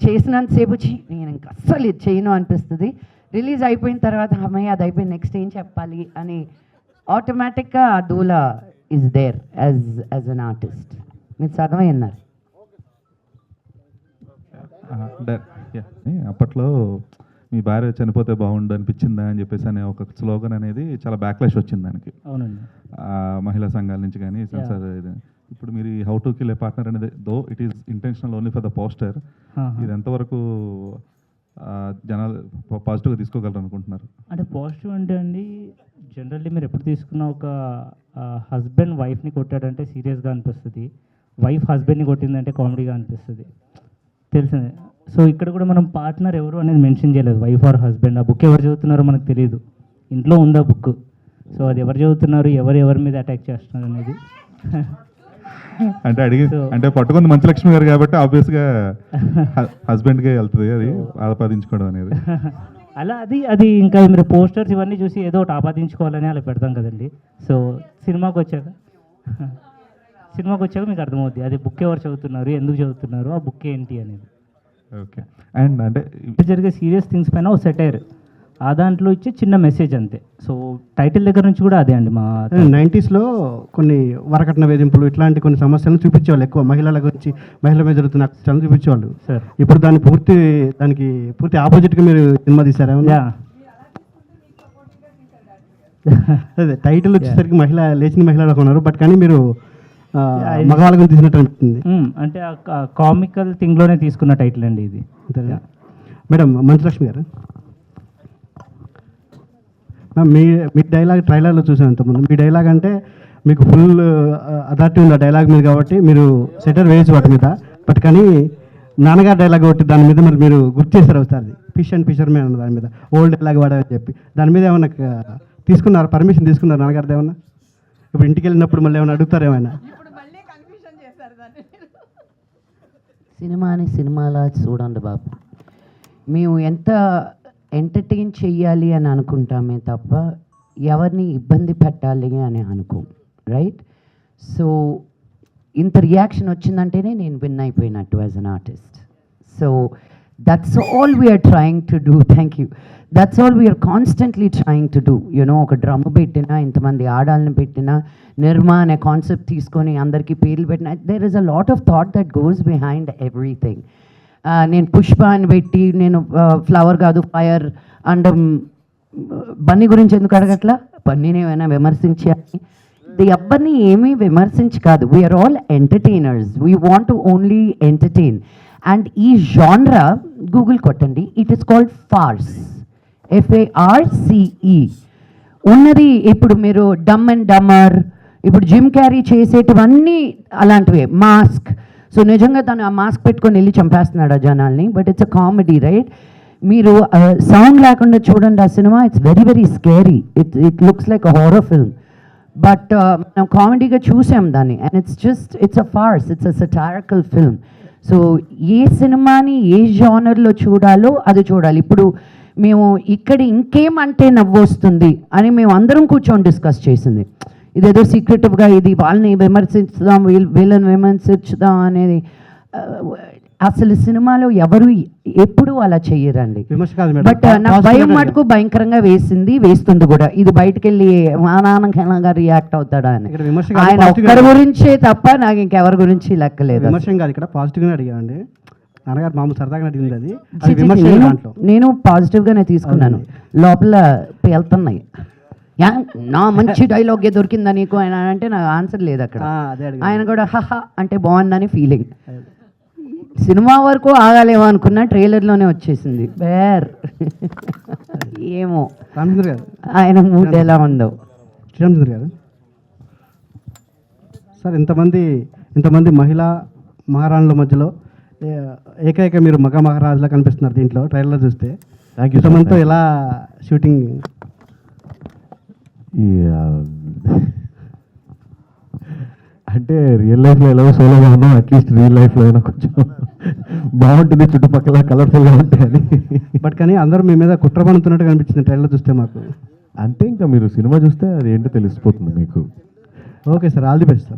చేసినంతసేపు నేను ఇంకా అస్సలు ఇది చేయను అనిపిస్తుంది. రిలీజ్ అయిపోయిన తర్వాత అమ్మాయి అది అయిపోయింది, నెక్స్ట్ ఏం చెప్పాలి అని ఆటోమేటిక్గా ఆ దూల is there as an artist. మీరు సగమే అన్నారు. అప్పట్లో మీ భార్య చనిపోతే బాగుండు అనిపించిందా అని చెప్పేసి అనే ఒక స్లోగన్ అనేది చాలా బ్యాక్లాష్ వచ్చింది దానికి. అవునండి. మహిళా సంఘాల నుంచి కానీ సెన్సార్. ఇప్పుడు మీరు ఈ how to kill a partner అనేది though it is intentional only for the poster, ఇది ఎంతవరకు జనాలు పాజిటివ్గా తీసుకోగలరు అనుకుంటున్నారు? అంటే పాజిటివ్ అంటే అండి, జనరల్లీ మీరు ఎప్పుడు తీసుకున్న ఒక హస్బెండ్ వైఫ్ని కొట్టాడంటే సీరియస్గా అనిపిస్తుంది, వైఫ్ హస్బెండ్ని కొట్టిందంటే కామెడీగా అనిపిస్తుంది, తెలిసిందే. సో ఇక్కడ కూడా మనం పార్ట్నర్ ఎవరు అనేది మెన్షన్ చేయలేదు, వైఫ్ ఆర్ హస్బెండ్. ఆ బుక్ ఎవరు చదువుతున్నారో మనకు తెలియదు, ఇంట్లో ఉందా బుక్. సో అది ఎవరు చదువుతున్నారు, ఎవరి మీద అటాక్ చేస్తున్నారు అనేది అంటే అంటే పట్టుకుంది మంచి లక్ష్మి గారు కాబట్టి ఆబ్వియస్గా హస్బెండ్కే వెళ్తుంది అది ఆపాదించుకోవడం అనేది. అలా అది ఇంకా మీరు పోస్టర్స్ ఇవన్నీ చూసి ఏదో ఒకటి ఆపాదించుకోవాలని అలా పెడతాం కదండి. సో సినిమాకి వచ్చాక మీకు అర్థమవుద్ది అది బుక్ ఎవరు చదువుతున్నారు, ఎందుకు చదువుతున్నారు, ఆ బుక్ ఏంటి అనేది. ఓకే. అండ్ అంటే జరిగే సీరియస్ థింగ్స్ పైన ఒక సెటైర్, ఆ దాంట్లో ఇచ్చే చిన్న మెసేజ్ అంతే. సో టైటిల్ దగ్గర నుంచి కూడా అదే అండి. మా 90s కొన్ని వరకట్న వేధింపులు ఇట్లాంటి కొన్ని సమస్యలను చూపించేవాళ్ళు, ఎక్కువ మహిళల గురించి, మహిళల మీద జరుగుతున్న అక్రమాలను చూపించేవాళ్ళు. ఇప్పుడు దానికి పూర్తి ఆపోజిట్గా మీరు సినిమా తీశారా? అదే టైటిల్ వచ్చేసరికి లేచిన మహిళలకు ఉన్నారు, బట్ కానీ మీరు మగవాళ్ళ గురించి తీసినట్టు అనిపిస్తుంది. అంటే ఆ కామికల్ థింగ్లోనే తీసుకున్న టైటిల్ అండి ఇది. మేడం మంచులక్ష్మి గారు, మీ డైలాగ్ ట్రైలర్లో చూసాను ఇంతకుముందు. మీ డైలాగ్ అంటే మీకు ఫుల్ అథారిటీ ఉంది ఆ డైలాగ్ మీద, కాబట్టి మీరు సెటర్ వేయచ్చు వాటి మీద. బట్ కానీ నాన్నగారు డైలాగ్ ఒకటి దాని మీద మరి మీరు గుర్తు చేశారు ఒకసారి, ఫిష్ అండ్ ఫిషర్మెన్ అన్న దాని మీద ఓల్డ్ డైలాగ్ వాడారని చెప్పి, దాని మీద ఏమన్నా తీసుకున్నారు, పర్మిషన్ తీసుకున్నారు నాన్నగారిది ఏమన్నా? ఇప్పుడు ఇంటికి వెళ్ళినప్పుడు మళ్ళీ ఏమైనా అడుగుతారు ఏమైనా? సినిమాని సినిమాలా చూడండి బాబు, మేము ఎంత ఎంటర్టైన్ చెయ్యాలి అని అనుకుంటామే తప్ప ఎవరిని ఇబ్బంది పెట్టాలి అని అనుకో, రైట్? సో ఇంత రియాక్షన్ వచ్చిందంటేనే నేను విన్ అయిపోయినట్టు as an artist. So that's all we are trying to do. Thank you. That's all we are constantly trying to do. You know, ఒక డ్రమ్ పెట్టినా, ఇంతమంది ఆడాలని పెట్టినా, నిర్మా అనే కాన్సెప్ట్ తీసుకొని అందరికీ పేర్లు పెట్టినా, there is a lot of thought that goes behind everything. నేను పుష్ప అని పెట్టి, నేను ఫ్లవర్ కాదు ఫైర్ అండ్ బన్నీ గురించి ఎందుకు అడగట్లా? బన్నీని ఏమైనా విమర్శించాలి? ఎవరిని ఏమీ విమర్శించి కాదు. We are all entertainers. We want to only entertain. And ఈ జాన్రా గూగుల్ కొట్టండి, it is called farce, FARCE. ఉన్నది ఇప్పుడు మీరు డమ్ అండ్ డమ్మర్, ఇప్పుడు జిమ్ క్యారీ చేసేటివన్నీ అలాంటివే. మాస్క్, సో నిజంగా తను ఆ మాస్క్ పెట్టుకొని వెళ్ళి చంపేస్తున్నాడు ఆ జనాల్ని, but it's a comedy, right? మీరు సౌండ్ లేకుండా చూడండి ఆ సినిమా, it's very very scary. It looks like a horror film, but మనం కామెడీగా చూసాం దాన్ని. And it's a farce, it's a satirical film. So ఏ సినిమాని ఏ జానర్లో చూడాలో అది చూడాలి. ఇప్పుడు మేము ఇక్కడ ఇంకేమంటే నవ్వు వస్తుంది అని మేము అందరం కూర్చొని డిస్కస్ చేసింది. ఇదేదో సీక్రెటివ్గా ఇది వాళ్ళని విమర్శించుదాం, వీళ్ళని విమర్శించుదాం అనేది అసలు సినిమాలో ఎవరు ఎప్పుడు అలా చెయ్యరండి. బట్ నాకు భయం మటుకు భయంకరంగా వేస్తుంది కూడా. ఇది బయటకు వెళ్ళి మానానంగా రియాక్ట్ అవుతాడా అని. ఆయన ఒక్కరి గురించే తప్ప నాకు ఇంకెవరి గురించి లెక్కలేదు. విమర్శం కాదు, ఇక్కడ పాజిటివ్గా అడిగామండి. నాన్నగారు మామూలు సరదాగా అడిగింది అది. నేను పాజిటివ్గానే తీసుకున్నాను. లోపల వెళ్తున్నాయి, నా మంచి డైలాగే దొరికిందా నీకు ఆయన అంటే నాకు ఆన్సర్ లేదు అక్కడ. ఆయన కూడా హహా అంటే బాగుందని ఫీలింగ్. సినిమా వరకు ఆగాలేమో అనుకున్నా, ట్రైలర్లోనే వచ్చేసింది బేర్. ఏమో ఆయన మూడ్ ఎలా ఉందో. శ్రీరామచంద్ర గారు, సార్ ఇంతమంది మహిళా మహారాణుల మధ్యలో ఏకైక మీరు మగ మహారాజులా కనిపిస్తున్నారు దీంట్లో ట్రైలర్ చూస్తే. ఇంతమందితో ఎలా షూటింగ్? అంటే రియల్ లైఫ్లో ఎలా సోలోగా ఉన్నాం, అట్లీస్ట్ రియల్ లైఫ్లో అయినా కొంచెం బాగుంటుంది, చుట్టుపక్కల కలర్ఫుల్గా ఉంటాయని. బట్ కానీ అందరూ మీ మీద కుట్ర పడుతున్నట్టు కనిపించింది ట్రైలర్ చూస్తే మాకు. అంతే, ఇంకా మీరు సినిమా చూస్తే అది ఏంటో తెలిసిపోతుంది మీకు. Okay sir, all the best sir.